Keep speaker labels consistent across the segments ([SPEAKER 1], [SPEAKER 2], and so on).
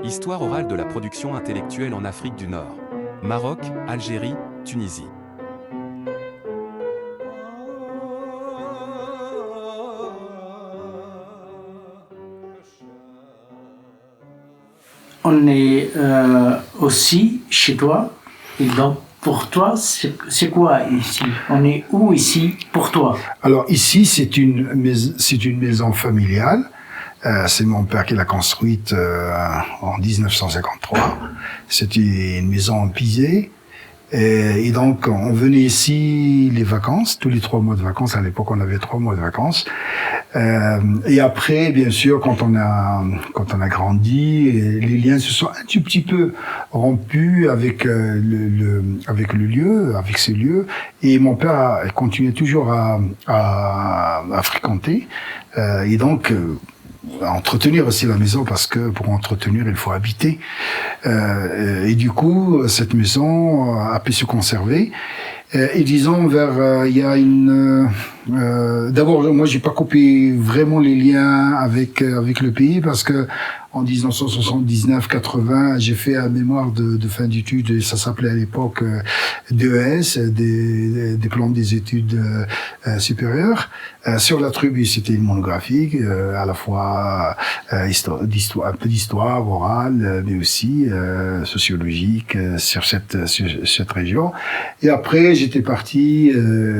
[SPEAKER 1] Histoire orale de la production intellectuelle en Afrique du Nord. Maroc, Algérie, Tunisie.
[SPEAKER 2] On est aussi chez toi, et donc pour toi, c'est quoi ici? On est où ici pour toi?
[SPEAKER 3] Alors ici, c'est une maison familiale. C'est mon père qui l'a construite en 1953. C'était une maison en pisé. Et donc, on venait ici les vacances, tous les 3 mois de vacances. À l'époque, on avait 3 mois de vacances. Et après, bien sûr, quand on a grandi, les liens se sont un tout petit peu rompus avec avec le lieu, avec ces lieux. Et mon père a continué toujours à fréquenter. Et donc, à entretenir aussi la maison, parce que pour entretenir, il faut habiter. Et du coup, cette maison a pu se conserver. Et disons il y a d'abord, moi, j'ai pas coupé vraiment les liens avec le pays, parce que en 1979-80, j'ai fait un mémoire de fin d'études, et ça s'appelait à l'époque DES, des diplômes des études supérieures. Sur la tribu, c'était une monographie, à la fois un peu d'histoire orale, mais aussi sociologique sur cette région. Et après, j'étais parti,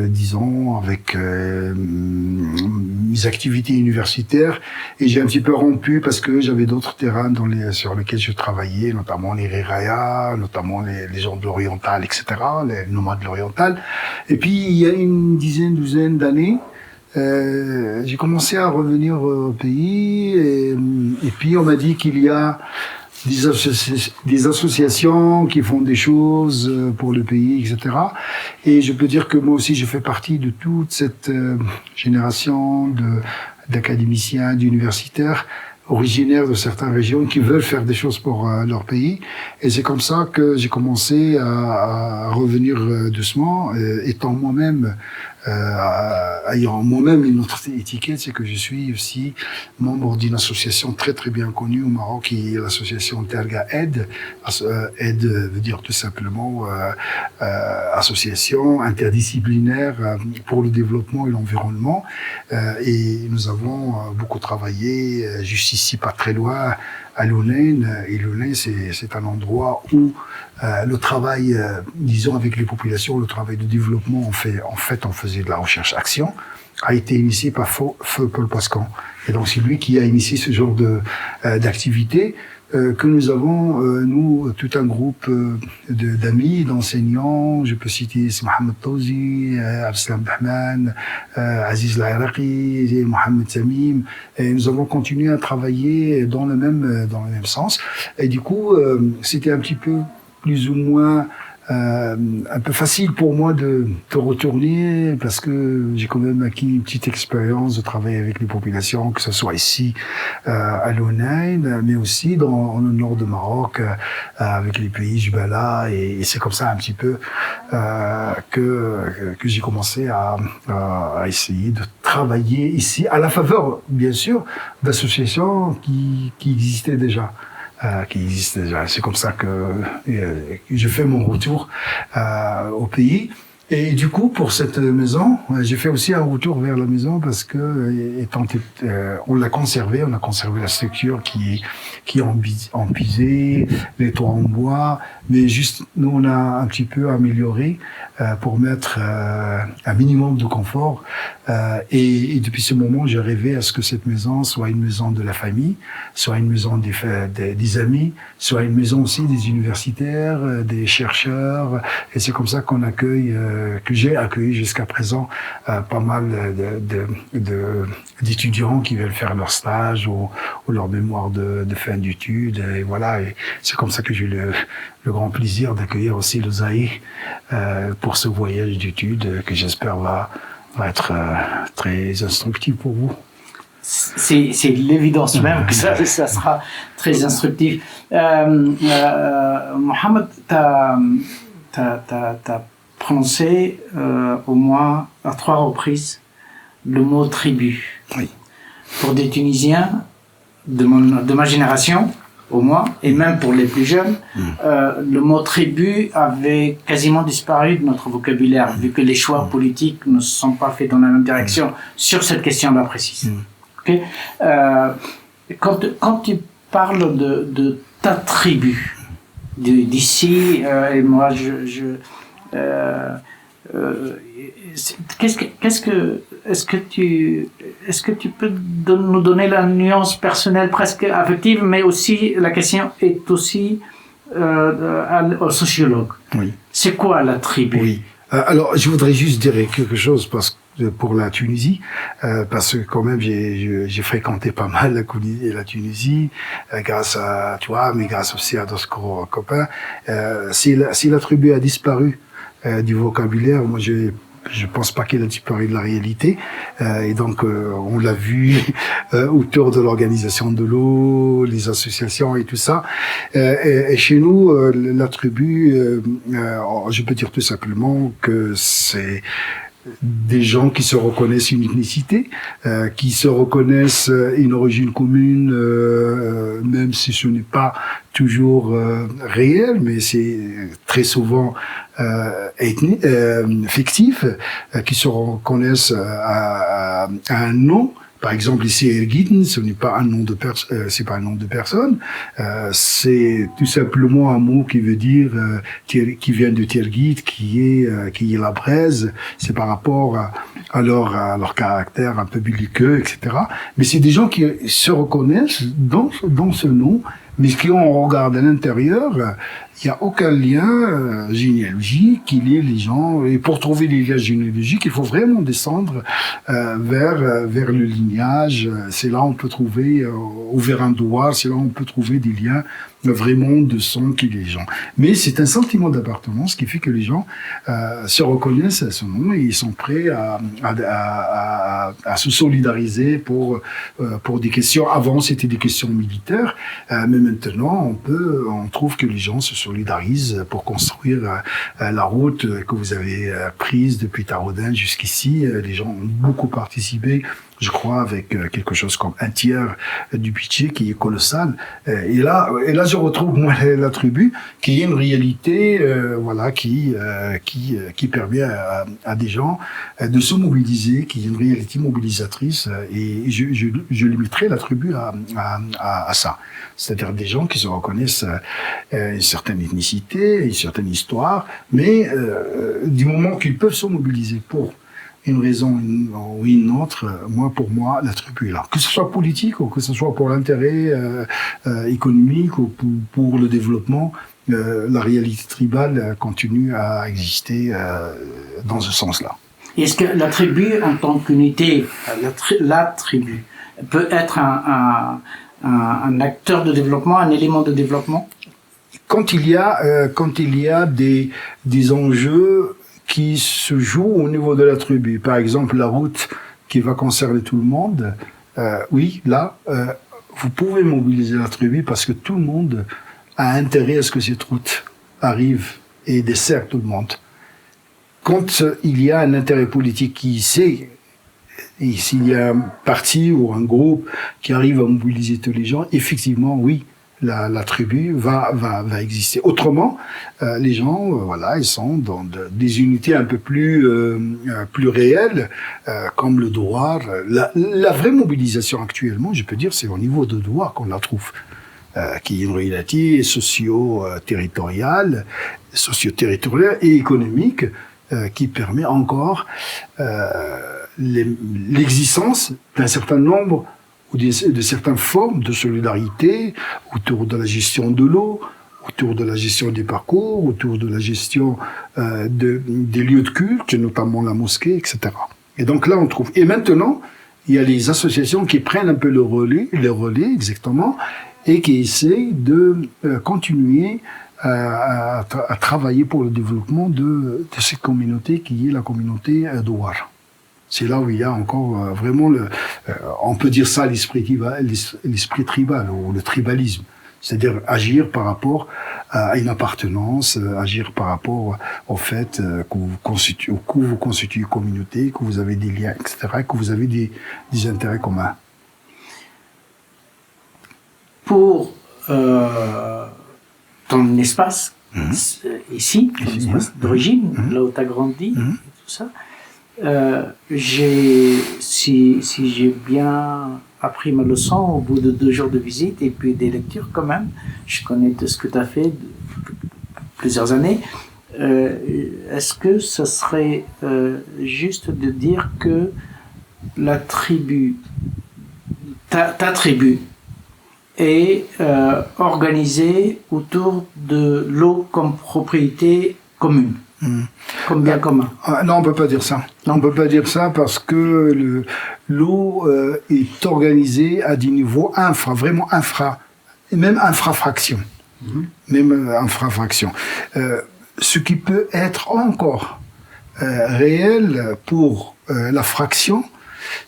[SPEAKER 3] disons, avec mes activités universitaires, et j'ai un petit peu rompu parce que j'avais d'autres terrains sur lesquels je travaillais, notamment les Réraya, notamment les gens de l'oriental, etc., les nomades de l'oriental. Et puis, il y a une douzaine d'années, j'ai commencé à revenir au pays, et puis on m'a dit qu'il y a des associations qui font des choses pour le pays, etc. Et je peux dire que moi aussi, je fais partie de toute cette génération d'académiciens, d'universitaires originaires de certaines régions qui veulent faire des choses pour leur pays. Et c'est comme ça que j'ai commencé à revenir doucement, étant moi-même ayant moi-même une autre étiquette, c'est que je suis aussi membre d'une association très très bien connue au Maroc, qui est l'association Terga Aide. Aide veut dire tout simplement association interdisciplinaire pour le développement et l'environnement. Et nous avons beaucoup travaillé juste ici, pas très loin, à Lounain. Et Lounain, c'est un endroit où le travail, disons, avec les populations, le travail de développement, on faisait de la recherche-action, a été initié par Feu Paul Pascan. Et donc, c'est lui qui a initié ce genre d'activité que nous avons, nous, tout un groupe d'amis, d'enseignants. Je peux citer Mohamed Touzi, Abdeslam Bahman, Aziz Lairaqi, Mohamed Samim. Et nous avons continué à travailler dans le même sens. Et du coup, c'était un petit peu plus ou moins un peu facile pour moi de retourner, parce que j'ai quand même acquis une petite expérience de travailler avec les populations, que ce soit ici à Lounain, mais aussi dans le nord de Maroc, avec les pays Jbala, et c'est comme ça un petit peu que j'ai commencé à essayer de travailler ici, à la faveur, bien sûr, d'associations qui existaient déjà. C'est comme ça que je fais mon retour au pays. Et du coup, pour cette maison, j'ai fait aussi un retour vers la maison, parce que on l'a conservé, on a conservé la structure qui est en pisé, les toits en bois, mais juste nous on a un petit peu amélioré pour mettre un minimum de confort. Et depuis ce moment, j'ai rêvé à ce que cette maison soit une maison de la famille, soit une maison des amis, soit une maison aussi des universitaires, des chercheurs. Et c'est comme ça que j'ai accueilli jusqu'à présent pas mal d'étudiants qui veulent faire leur stage ou leur mémoire de fin d'études. Et voilà, et c'est comme ça que j'ai eu le grand plaisir d'accueillir aussi le Zaï pour ce voyage d'études que j'espère va être très instructif pour vous.
[SPEAKER 2] C'est l'évidence même que ça sera très instructif. Mohamed, t'as prononcé au moins à 3 reprises le mot tribu.
[SPEAKER 3] Oui.
[SPEAKER 2] Pour des Tunisiens de ma génération, au moins, et même pour les plus jeunes, le mot tribu avait quasiment disparu de notre vocabulaire, vu que les choix politiques ne sont pas faits dans la même direction sur cette question-là précise. Okay? Quand tu parles de ta tribu, d'ici, et moi, est-ce que tu peux nous donner la nuance personnelle presque affective, mais aussi la question est aussi au sociologue.
[SPEAKER 3] Oui.
[SPEAKER 2] C'est quoi la tribu?
[SPEAKER 3] Oui. Alors, je voudrais juste dire quelque chose pour la Tunisie, parce que quand même j'ai fréquenté pas mal la Tunisie, grâce aussi à d'autres copains. Si la tribu a disparu du vocabulaire, moi je pense pas qu'elle a disparu de la réalité, et donc on l'a vu autour de l'organisation de l'eau, les associations et tout ça. Et chez nous, la tribu, je peux dire tout simplement que c'est des gens qui se reconnaissent une ethnicité, qui se reconnaissent une origine commune, même si ce n'est pas toujours réel, mais c'est très souvent fictif, qui se reconnaissent à un nom. Par exemple, ici, Erguiden, ce n'est pas un nom de c'est pas un nom de personne. C'est tout simplement un mot qui veut dire, qui vient de Tergit, qui est la braise. C'est par rapport à leur caractère un peu belliqueux, etc. Mais c'est des gens qui se reconnaissent dans ce nom, mais qui ont regardé à l'intérieur. Il n'y a aucun lien généalogique qui lie les gens. Et pour trouver les liens généalogiques, il faut vraiment descendre vers le lignage. C'est là où on peut trouver, ou vers un doigt, c'est là où on peut trouver des liens vraiment de sang qui les gens. Mais c'est un sentiment d'appartenance qui fait que les gens se reconnaissent à ce nom et ils sont prêts à se solidariser pour des questions. Avant, c'était des questions militaires, mais maintenant, on trouve que les gens se solidarisent pour construire la route que vous avez prise depuis Taraudin jusqu'ici. Les gens ont beaucoup participé, je crois, avec quelque chose comme un tiers du budget qui est colossal. Et là, je retrouve moi la tribu, qui est une réalité, qui permet à des gens de se mobiliser, qui est une réalité mobilisatrice. Et je limiterai la tribu à ça. C'est-à-dire des gens qui se reconnaissent une certaine ethnicité, une certaine histoire, mais du moment qu'ils peuvent se mobiliser pour une raison ou une autre, pour moi, la tribu est là. Que ce soit politique ou que ce soit pour l'intérêt économique ou pour le développement, la réalité tribale continue à exister dans ce sens-là.
[SPEAKER 2] Est-ce que la tribu, en tant qu'unité, la tribu, peut être un acteur de développement, un élément de développement?
[SPEAKER 3] Quand il y a des enjeux qui se jouent au niveau de la tribu, par exemple la route qui va concerner tout le monde, oui, là, vous pouvez mobiliser la tribu parce que tout le monde a intérêt à ce que cette route arrive et dessert tout le monde. Quand il y a un intérêt politique qui sait, et s'il y a un parti ou un groupe qui arrive à mobiliser tous les gens, effectivement, oui, la tribu va exister. Autrement, les gens, ils sont dans des unités un peu plus réelles, comme le Douar. La vraie mobilisation actuellement, je peux dire, c'est au niveau de Douar qu'on la trouve, qui est une réalité socio-territoriale et économique, qui permet encore l'existence d'un certain nombre ou de certaines formes de solidarité autour de la gestion de l'eau, autour de la gestion des parcours, autour de la gestion des lieux de culte, notamment la mosquée, etc. Et donc là, on trouve. Et maintenant, il y a les associations qui prennent un peu le relais exactement, et qui essaient de continuer à travailler pour le développement de cette communauté qui est la communauté Douar. C'est là où il y a encore vraiment on peut dire ça l'esprit tribal ou le tribalisme, c'est-à-dire agir par rapport à une appartenance, agir par rapport au fait que vous constituez une communauté, que vous avez des liens, etc., que vous avez des intérêts communs.
[SPEAKER 2] Pour ton espace, ici, ton espace d'origine, là où tu as grandi, et tout ça, si j'ai bien appris ma leçon au bout de 2 jours de visite et puis des lectures quand même, je connais tout ce que tu as fait plusieurs années. Est-ce que ce serait juste de dire que la tribu, ta tribu, est organisée autour de l'eau comme propriété commune, comme bien commun?
[SPEAKER 3] Non, on peut pas dire ça. Non, on peut pas dire ça parce que l'eau est organisée à des niveaux vraiment et même infrafraction. Même infrafraction. Ce qui peut être encore réel pour la fraction,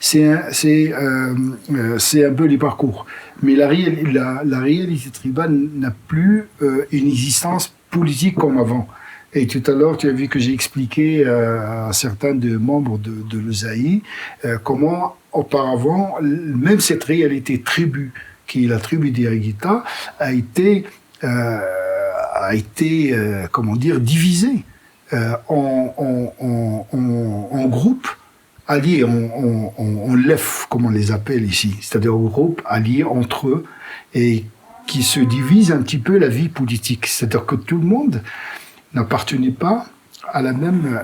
[SPEAKER 3] c'est un peu les parcours. Mais la réalité tribale n'a plus une existence politique comme avant. Et tout à l'heure, tu as vu que j'ai expliqué à certains des membres de l'Osaï comment auparavant, même cette réalité tribu, qui est la tribu d'Irigita, a été comment dire, divisée en groupes alliés, en lef, comme on les appelle ici, c'est-à-dire en groupes alliés entre eux et qui se divisent un petit peu la vie politique. C'est-à-dire que tout le monde n'appartenait pas à la même,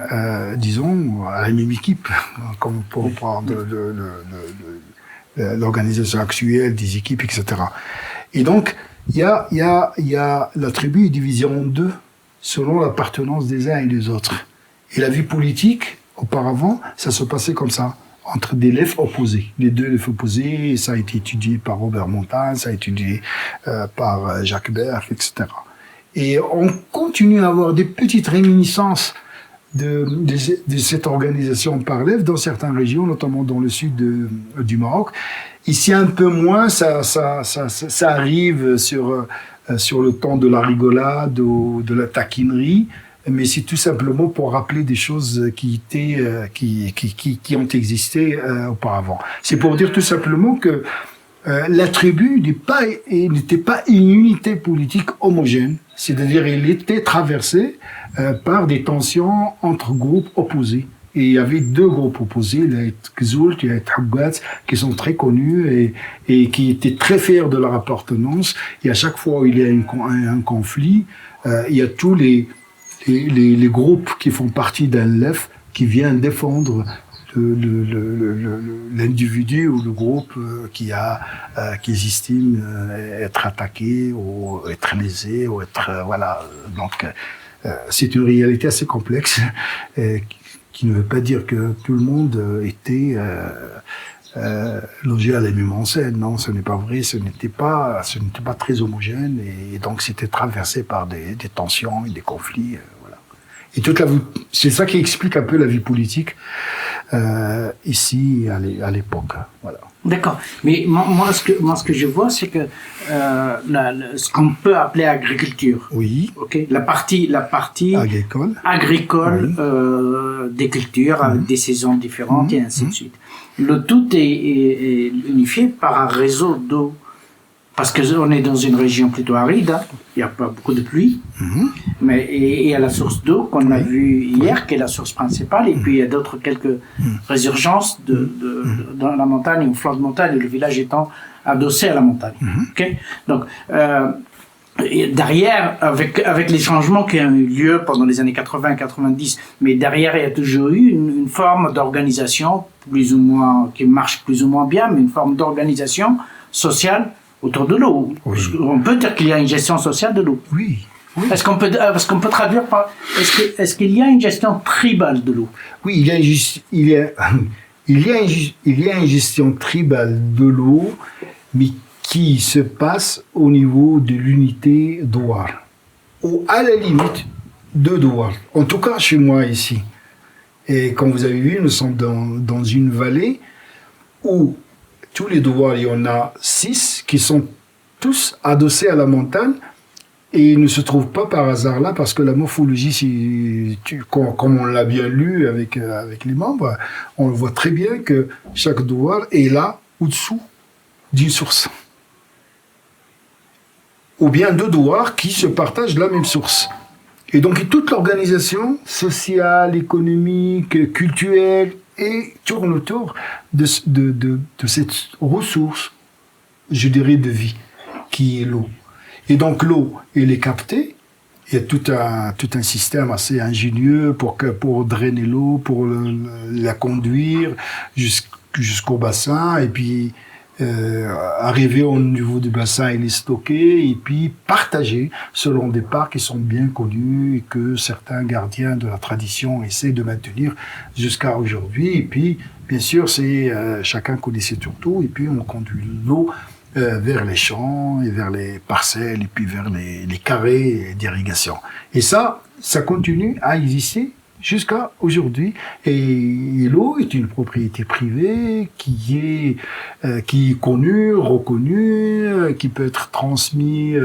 [SPEAKER 3] disons, à la même équipe, comme pour prendre l'organisation actuelle des équipes, etc. Et donc, il y a la tribu est divisée en 2 selon l'appartenance des uns et des autres. Et la vie politique, auparavant, ça se passait comme ça, entre des lèvres opposés. Les 2 lèvres opposés, ça a été étudié par Robert Montagne, ça a été étudié par Jacques Berck, etc. Et on continue à avoir des petites réminiscences de cette organisation par lèvres dans certaines régions, notamment dans le sud du Maroc. Ici, un peu moins, ça arrive sur le temps de la rigolade ou de la taquinerie, mais c'est tout simplement pour rappeler des choses qui ont existé auparavant. C'est pour dire tout simplement que la tribu n'était pas une unité politique homogène, c'est-à-dire elle était traversée par des tensions entre groupes opposés. Et il y avait 2 groupes opposés, les Kzoult et les Thabbat, qui sont très connus et qui étaient très fiers de leur appartenance. Et à chaque fois où il y a un conflit, il y a tous les groupes qui font partie d'un lef qui viennent défendre l'individu ou le groupe qu'ils estiment être attaqué ou être lésé ou être voilà. Donc c'est une réalité assez complexe qui ne veut pas dire que tout le monde était logé à la même enseigne. Non, ce n'est pas vrai. Ce n'était pas très homogène et donc c'était traversé par des tensions et des conflits. Voilà. Et c'est ça qui explique un peu la vie politique ici à l'époque. Voilà.
[SPEAKER 2] D'accord. Mais moi, ce que je vois, c'est que ce qu'on peut appeler agriculture.
[SPEAKER 3] Oui.
[SPEAKER 2] Ok. La partie agricole
[SPEAKER 3] oui.
[SPEAKER 2] Des cultures avec des saisons différentes et ainsi de suite. Le tout est unifié par un réseau d'eau. Parce qu'on est dans une région plutôt aride, hein. Il n'y a pas beaucoup de pluie, mais et il y a la source d'eau qu'on a vue hier, qui est la source principale, et puis il y a d'autres quelques résurgences dans la montagne, au flanc de montagne, et le village étant adossé à la montagne. Okay. Donc, derrière, avec les changements qui ont eu lieu pendant les années 80-90, mais derrière, il y a toujours eu une forme d'organisation, plus ou moins, qui marche plus ou moins bien, mais une forme d'organisation sociale autour de l'eau. Oui. On peut dire qu'il y a une gestion sociale de l'eau.
[SPEAKER 3] Oui.
[SPEAKER 2] Est-ce qu'on peut traduire par est-ce qu'il y a une gestion tribale de l'eau?
[SPEAKER 3] Oui, il y a une gestion tribale de l'eau, mais qui se passe au niveau de l'unité douar, ou à la limite de douar. En tout cas, chez moi ici. Et comme vous avez vu, nous sommes dans une vallée où tous les douars, il y en a 6 qui sont tous adossés à la montagne et ils ne se trouvent pas par hasard là parce que la morphologie, comme on l'a bien lu avec les membres, on voit très bien que chaque douar est là au-dessous d'une source. ou bien deux douars qui se partagent la même source. Et donc toute l'organisation sociale, économique, culturelle tourne autour de cette ressource, je dirais, de vie, qui est l'eau. Et donc l'eau, elle est captée. Il y a tout un système assez ingénieux pour drainer l'eau, pour la conduire jusqu'au bassin, et puis arriver au niveau du bassin, elle est stockée, et puis partagée selon des parts qui sont bien connus et que certains gardiens de la tradition essaient de maintenir jusqu'à aujourd'hui. Et puis, bien sûr, chacun connaissait surtout, et puis on conduit l'eau vers les champs et vers les parcelles et puis vers les carrés d'irrigation. Et ça continue à exister jusqu'à aujourd'hui. Et l'eau est une propriété privée qui est connue, reconnue, qui peut être transmise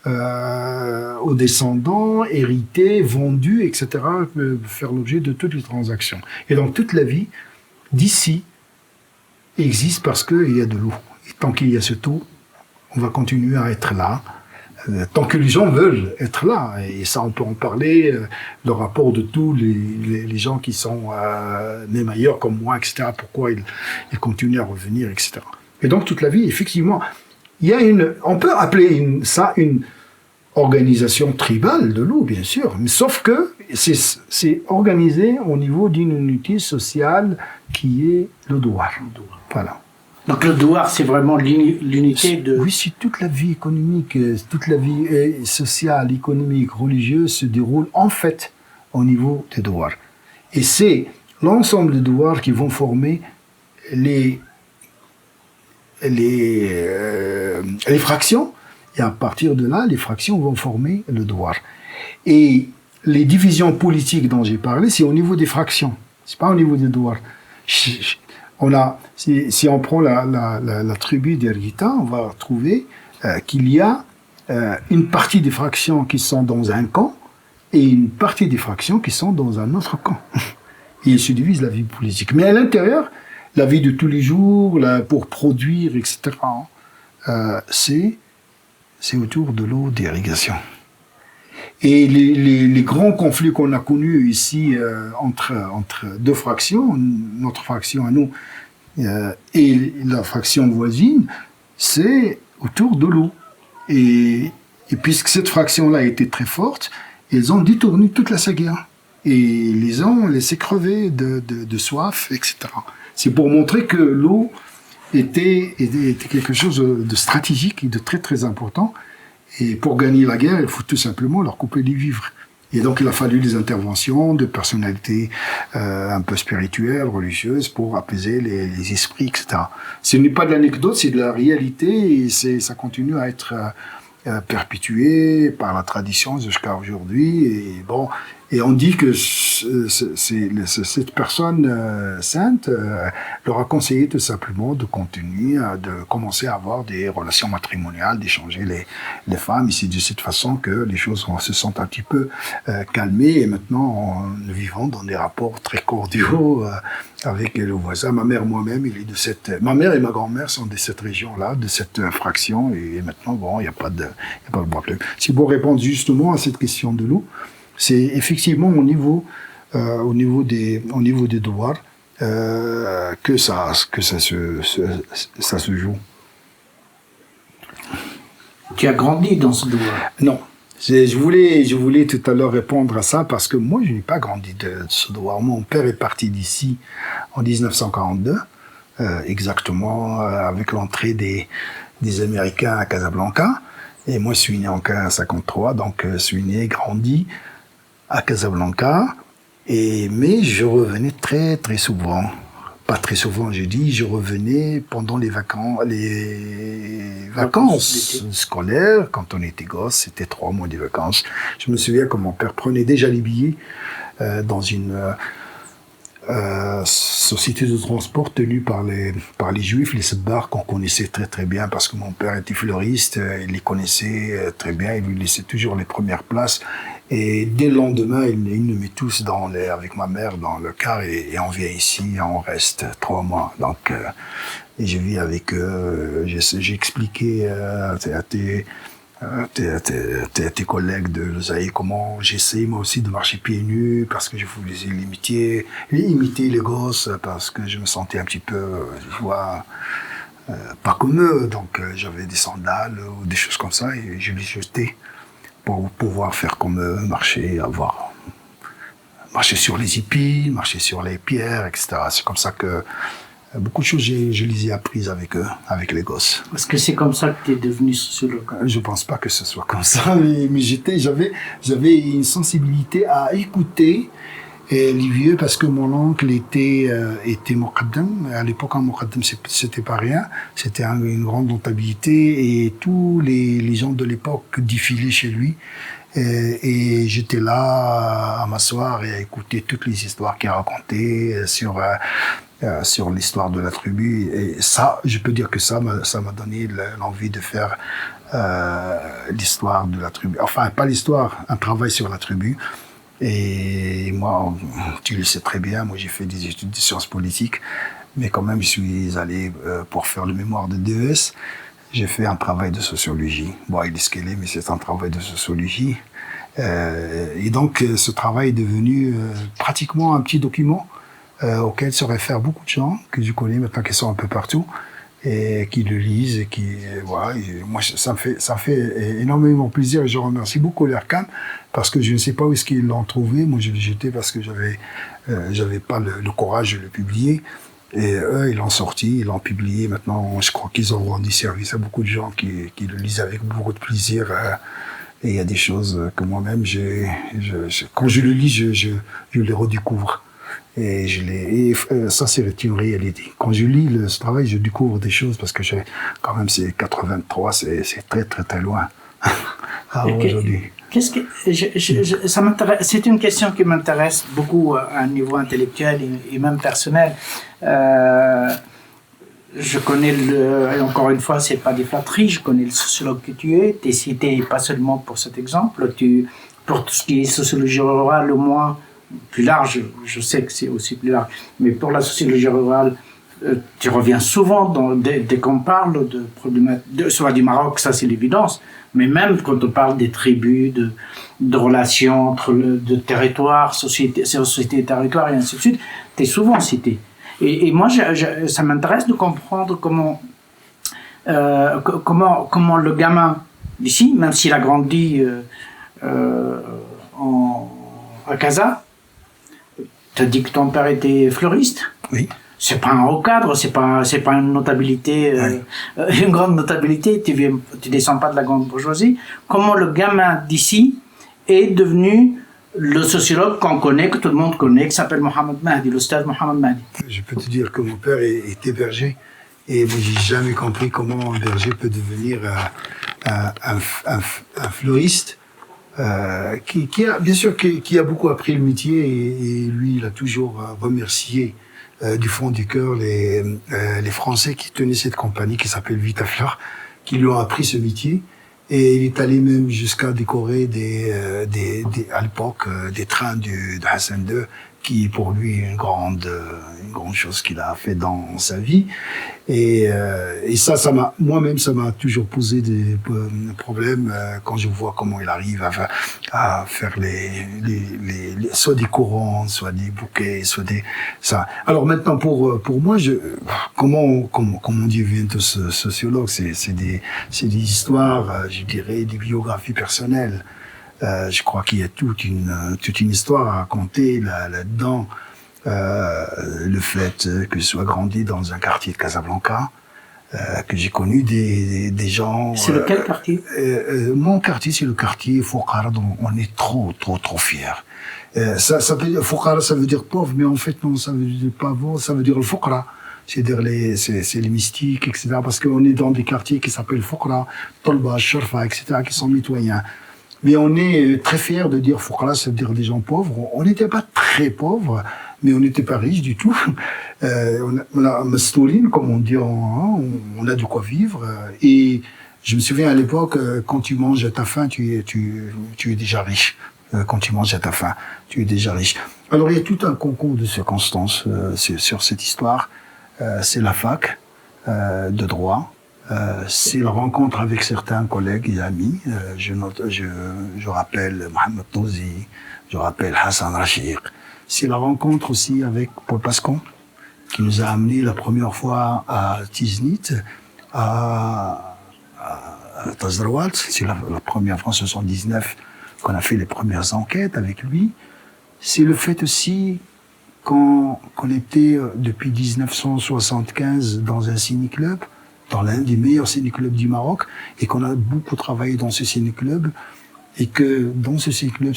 [SPEAKER 3] aux descendants, héritée, vendue, etc., peut faire l'objet de toutes les transactions. Et donc toute la vie d'ici existe parce qu'il y a de l'eau. Et tant qu'il y a ce eau, on va continuer à être là, tant que les gens veulent être là. Et ça, on peut en parler, le rapport de tous les gens qui sont même ailleurs comme moi, etc., pourquoi ils continuent à revenir, etc. Et donc, toute la vie, effectivement, il y a on peut appeler ça une organisation tribale de l'eau, bien sûr, mais sauf que c'est organisé au niveau d'une unité sociale qui est le douar. Voilà.
[SPEAKER 2] Donc le douar, c'est vraiment l'unité de...
[SPEAKER 3] Oui, c'est toute la vie économique, toute la vie sociale, économique, religieuse se déroule en fait au niveau des douars. Et c'est l'ensemble des douars qui vont former les fractions. Et à partir de là, les fractions vont former le douar. Et les divisions politiques dont j'ai parlé, c'est au niveau des fractions. C'est pas au niveau des douars. Si on prend la tribu d'Ergita, on va trouver qu'il y a une partie des fractions qui sont dans un camp et une partie des fractions qui sont dans un autre camp. Et ils se divisent la vie politique. Mais à l'intérieur, la vie de tous les jours, pour produire, etc., c'est autour de l'eau d'irrigation. Et les grands conflits qu'on a connus ici entre deux fractions, notre fraction à nous et la fraction voisine, c'est autour de l'eau. Et puisque cette fraction-là a été très forte, ils ont détourné toute la Saguière. Et les ont laissé crever de soif, etc. C'est pour montrer que l'eau était quelque chose de stratégique et de très très important. Et pour gagner la guerre, il faut tout simplement leur couper les vivres. Et donc il a fallu des interventions de personnalités un peu spirituelles, religieuses, pour apaiser les esprits, etc. Ce n'est pas de l'anecdote, c'est de la réalité, et ça continue à être perpétué par la tradition jusqu'à aujourd'hui. Et on dit que cette personne sainte leur a conseillé tout simplement de continuer, de commencer à avoir des relations matrimoniales, d'échanger les femmes. Et c'est de cette façon que les choses se sont un petit peu calmées. Et maintenant, nous vivons dans des rapports très cordiaux avec le voisin. Ma mère, moi-même, ma mère et ma grand-mère sont de cette région-là, de cette fraction. Et maintenant, il n'y a pas de problème. Si pour répondre justement à cette question de l'eau, c'est effectivement au niveau des douars que ça se joue.
[SPEAKER 2] Tu as grandi dans ce douar?
[SPEAKER 3] Non. Je voulais tout à l'heure répondre à ça parce que moi, je n'ai pas grandi de ce douar. Mon père est parti d'ici en 1942, exactement avec l'entrée des Américains à Casablanca. Et moi, je suis né en 1953, donc je suis né, grandi à Casablanca, mais je revenais très très souvent. Pas très souvent, je revenais pendant les vacances scolaires. Quand on était gosse, c'était 3 mois de vacances. Je me souviens que mon père prenait déjà les billets dans une société de transport tenue par les Juifs, les Sedbar, qu'on connaissait très très bien parce que mon père était fleuriste, il les connaissait très bien, il lui laissait toujours les premières places. Et dès le lendemain, il nous met tous avec ma mère dans le car et on vient ici, on reste 3 mois. Donc, et je vis avec eux. J'ai expliqué tes collègues de l'Osaïe, comment j'essaie moi aussi de marcher pieds nus parce que je voulais imiter les gosses parce que je me sentais un petit peu, je vois, pas comme eux. Donc j'avais des sandales ou des choses comme ça et je les jetais pour pouvoir faire comme eux, marcher sur les épis, marcher sur les pierres, etc. C'est comme ça que beaucoup de choses, je les ai apprises avec eux, avec les gosses.
[SPEAKER 2] Est-ce que c'est comme ça que tu es devenu sociologue?
[SPEAKER 3] Je pense pas que ce soit comme ça, mais j'avais une sensibilité à écouter les vieux parce que mon oncle était Muqaddam. À l'époque, un Muqaddam, c'était pas rien. C'était une grande notabilité et tous les gens de l'époque défilaient chez lui. Et j'étais là à m'asseoir et à écouter toutes les histoires qu'il racontait sur l'histoire de la tribu. Et ça, je peux dire que ça m'a donné l'envie de faire l'histoire de la tribu. Enfin, pas l'histoire, un travail sur la tribu. Et moi, tu le sais très bien, moi j'ai fait des études de sciences politiques, mais quand même je suis allé pour faire le mémoire de DES. J'ai fait un travail de sociologie. Bon, il est ce qu'il est, mais c'est un travail de sociologie. Et donc, ce travail est devenu pratiquement un petit document auquel se réfèrent beaucoup de gens que je connais maintenant, qui sont un peu partout et qui le lisent et qui voilà. Et moi, ça me fait énormément plaisir et je remercie beaucoup l'ERCAM parce que je ne sais pas où est-ce qu'ils l'ont trouvé. Moi, je l'ai jeté parce que j'avais pas le courage de le publier. Et eux, ils l'ont sorti, ils l'ont publié. Maintenant, je crois qu'ils ont rendu service à beaucoup de gens qui le lisent avec beaucoup de plaisir. Et il y a des choses que moi-même, quand je le lis, je les redécouvre. Et ça, c'est une réalité. Quand je lis ce travail, je découvre des choses parce que quand même, c'est 83, c'est très, très, très loin. Aujourd'hui.
[SPEAKER 2] Ça m'intéresse. C'est une question qui m'intéresse beaucoup à un niveau intellectuel et même personnel. Je connais et encore une fois, c'est pas des flatteries, je connais le sociologue que tu es. Tu es cité pas seulement pour cet exemple, pour tout ce qui est sociologie rurale, au moins plus large, je sais que c'est aussi plus large, mais pour la sociologie rurale, tu reviens souvent dès qu'on parle de problématiques, soit du Maroc, ça c'est l'évidence, mais même quand on parle des tribus, de relations entre de territoires, société et territoire et ainsi de suite, tu es souvent cité. Et moi, ça m'intéresse de comprendre comment le gamin d'ici, même s'il a grandi à Casa, tu as dit que ton père était fleuriste.
[SPEAKER 3] Oui.
[SPEAKER 2] C'est pas un haut cadre, c'est pas une notabilité, une grande notabilité. Tu descends pas de la grande bourgeoisie. Comment le gamin d'ici est devenu le sociologue qu'on connaît, que tout le monde connaît, qui s'appelle Mohamed Mahdi, l'Oustaz Mohamed Mahdi?
[SPEAKER 3] Je peux te dire que mon père était berger. Et moi, j'ai jamais compris comment un berger peut devenir un fleuriste. Qui a beaucoup appris le métier et lui, il a toujours remercié du fond du cœur les Français qui tenaient cette compagnie qui s'appelle Vitafleur, qui lui ont appris ce métier. Et il est allé même jusqu'à décorer à l'époque des trains de Hassan II, qui pour lui est une grande chose qu'il a fait dans sa vie. Et ça m'a toujours posé des problèmes quand je vois comment il arrive à faire soit des courants, soit des bouquets, ça. Alors maintenant pour moi, comment on devient sociologue, c'est des histoires, je dirais, des biographies personnelles. Je crois qu'il y a toute une histoire à raconter là-dedans. Le fait que je sois grandi dans un quartier de Casablanca, que j'ai connu des gens...
[SPEAKER 2] C'est lequel quartier?
[SPEAKER 3] Mon quartier, c'est le quartier Fouqara, dont on est trop fiers. Fouqara, ça veut dire pauvre, mais en fait, non, ça veut dire pas pauvre, ça veut dire le Fouqara. C'est-à-dire c'est les mystiques, etc. Parce qu'on est dans des quartiers qui s'appellent Fouqara, Tolba, Sharfa, etc., qui sont mitoyens. Mais on est très fiers de dire Fouqara, ça veut dire des gens pauvres. On n'était pas très pauvres, mais on n'était pas riches du tout. On a mastouline, comme on dit, on a de quoi vivre. Et je me souviens à l'époque, quand tu manges à ta faim, tu es déjà riche. Quand tu manges à ta faim, tu es déjà riche. Alors il y a tout un concours de circonstances sur cette histoire. C'est la fac de droit C'est la rencontre avec certains collègues et amis. Je rappelle Mohamed Touzi, je rappelle Hassan Rachid. C'est la rencontre aussi avec Paul Pascon, qui nous a amenés la première fois à Tiznit, à Tazrawalt. C'est la première fois en 1979 qu'on a fait les premières enquêtes avec lui. C'est le fait aussi qu'on était depuis 1975 dans un ciné-club, dans l'un des meilleurs ciné-clubs du Maroc, et qu'on a beaucoup travaillé dans ce ciné-club, et que dans ce ciné-club,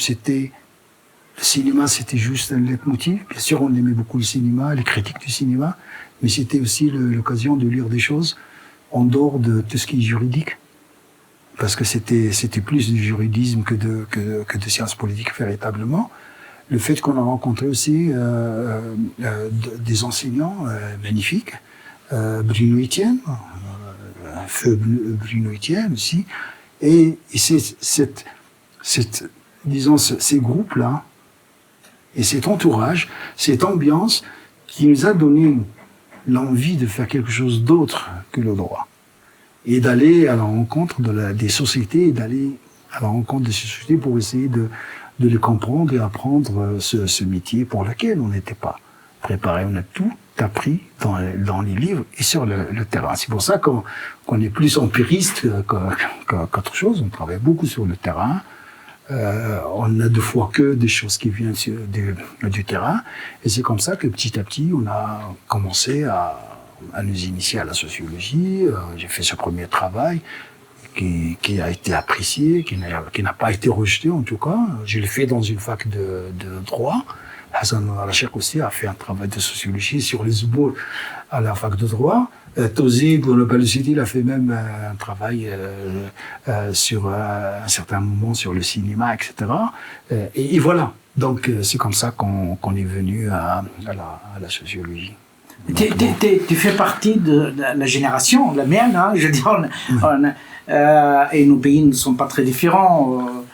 [SPEAKER 3] le cinéma, c'était juste un leitmotiv. Bien sûr, on aimait beaucoup le cinéma, les critiques du cinéma, mais c'était aussi l'occasion de lire des choses en dehors de tout ce qui est juridique, parce que c'était plus du juridisme que de sciences politiques véritablement. Le fait qu'on a rencontré aussi des enseignants magnifiques, Bruno Etienne, feu Bruno Etienne aussi, et c'est disons ces groupes-là et cet entourage, cette ambiance qui nous a donné l'envie de faire quelque chose d'autre que le droit et d'aller à la rencontre des sociétés et d'aller à la rencontre de ces sociétés pour essayer de les comprendre et apprendre ce métier pour lequel on n'était pas préparé. On a tout appris dans les livres et sur le terrain. C'est pour ça qu'on est plus empiriste qu'autre chose. On travaille beaucoup sur le terrain. On n'a de fois que des choses qui viennent du terrain. Et c'est comme ça que petit à petit, on a commencé à nous initier à la sociologie. J'ai fait ce premier travail qui a été apprécié, qui n'a pas été rejeté en tout cas. Je l'ai fait dans une fac de droit. Hassan Rachid aussi a fait un travail de sociologie sur les Zoubour à la fac de droit. Touzi, pour ne pas le citer, il a fait même un travail sur un certain moment sur le cinéma, etc. Et voilà. Donc c'est comme ça qu'on est venu à la sociologie.
[SPEAKER 2] Tu fais partie de la génération, la mienne, hein, je veux dire, et nos pays ne sont pas très différents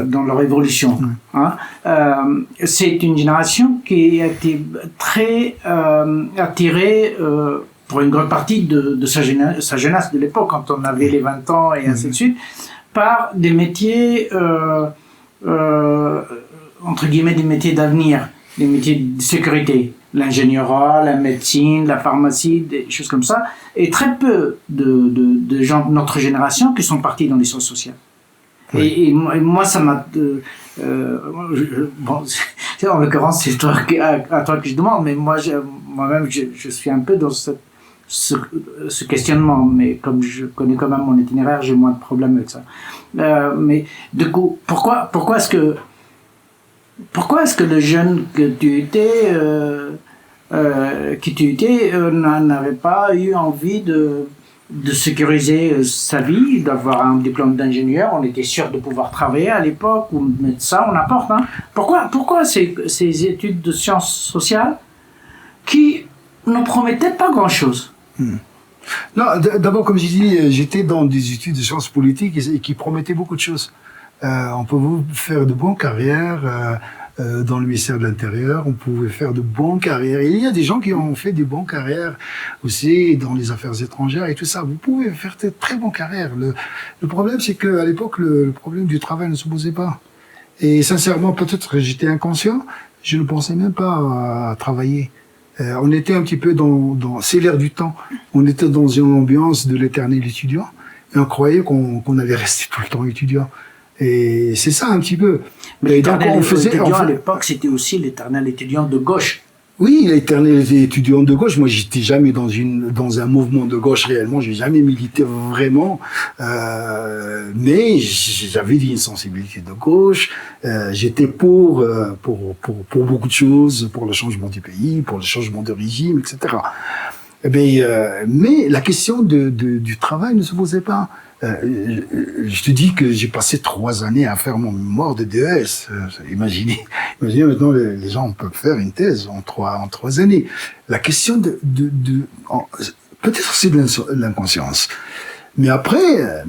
[SPEAKER 2] dans leur évolution. Hein. C'est une génération qui a été très attirée pour une grande partie de sa jeunesse de l'époque, quand on avait les 20 ans et ainsi de suite, par des métiers, entre guillemets, des métiers d'avenir, des métiers de sécurité. L'ingénierie, la médecine, la pharmacie, des choses comme ça, et très peu de gens de notre génération qui sont partis dans les sciences sociales. Oui. Et moi, ça m'a... bon, en l'occurrence, c'est à toi que je demande, mais moi-même, je suis un peu dans ce questionnement, mais comme je connais quand même mon itinéraire, j'ai moins de problèmes avec ça. Mais du coup, pourquoi est-ce que le jeune que tu étais, n'avait pas eu envie de sécuriser sa vie, d'avoir un diplôme d'ingénieur? On était sûr de pouvoir travailler à l'époque, ou médecin, ou n'importe. Hein. Pourquoi ces études de sciences sociales qui ne promettaient pas grand-chose?
[SPEAKER 3] Non, d'abord, comme j'ai dit, j'étais dans des études de sciences politiques et qui promettaient beaucoup de choses. On pouvait faire de bonnes carrières dans le ministère de l'Intérieur, on pouvait faire de bonnes carrières. Et il y a des gens qui ont fait des bonnes carrières aussi dans les affaires étrangères et tout ça. Vous pouvez faire de très bonnes carrières. Le problème, c'est qu'à l'époque, le problème du travail ne se posait pas. Et sincèrement, peut-être que j'étais inconscient, je ne pensais même pas à travailler. On était un petit peu c'est l'air du temps. On était dans une ambiance de l'éternel étudiant et on croyait qu'on allait rester tout le temps étudiant. Et c'est ça un petit peu.
[SPEAKER 2] Mais l'éternel étudiant à l'époque, c'était aussi l'éternel étudiant de gauche.
[SPEAKER 3] Oui, l'éternel étudiant de gauche. Moi, j'étais jamais dans un mouvement de gauche réellement. J'ai jamais milité vraiment. Mais j'avais une sensibilité de gauche. J'étais pour beaucoup de choses, pour le changement du pays, pour le changement de régime, etc. Mais la question du travail ne se posait pas. Je te dis que j'ai passé 3 années à faire mon mémoire de DES. Imaginez maintenant les gens peuvent faire une thèse en 3 années. La question peut-être c'est de l'inconscience. Mais après,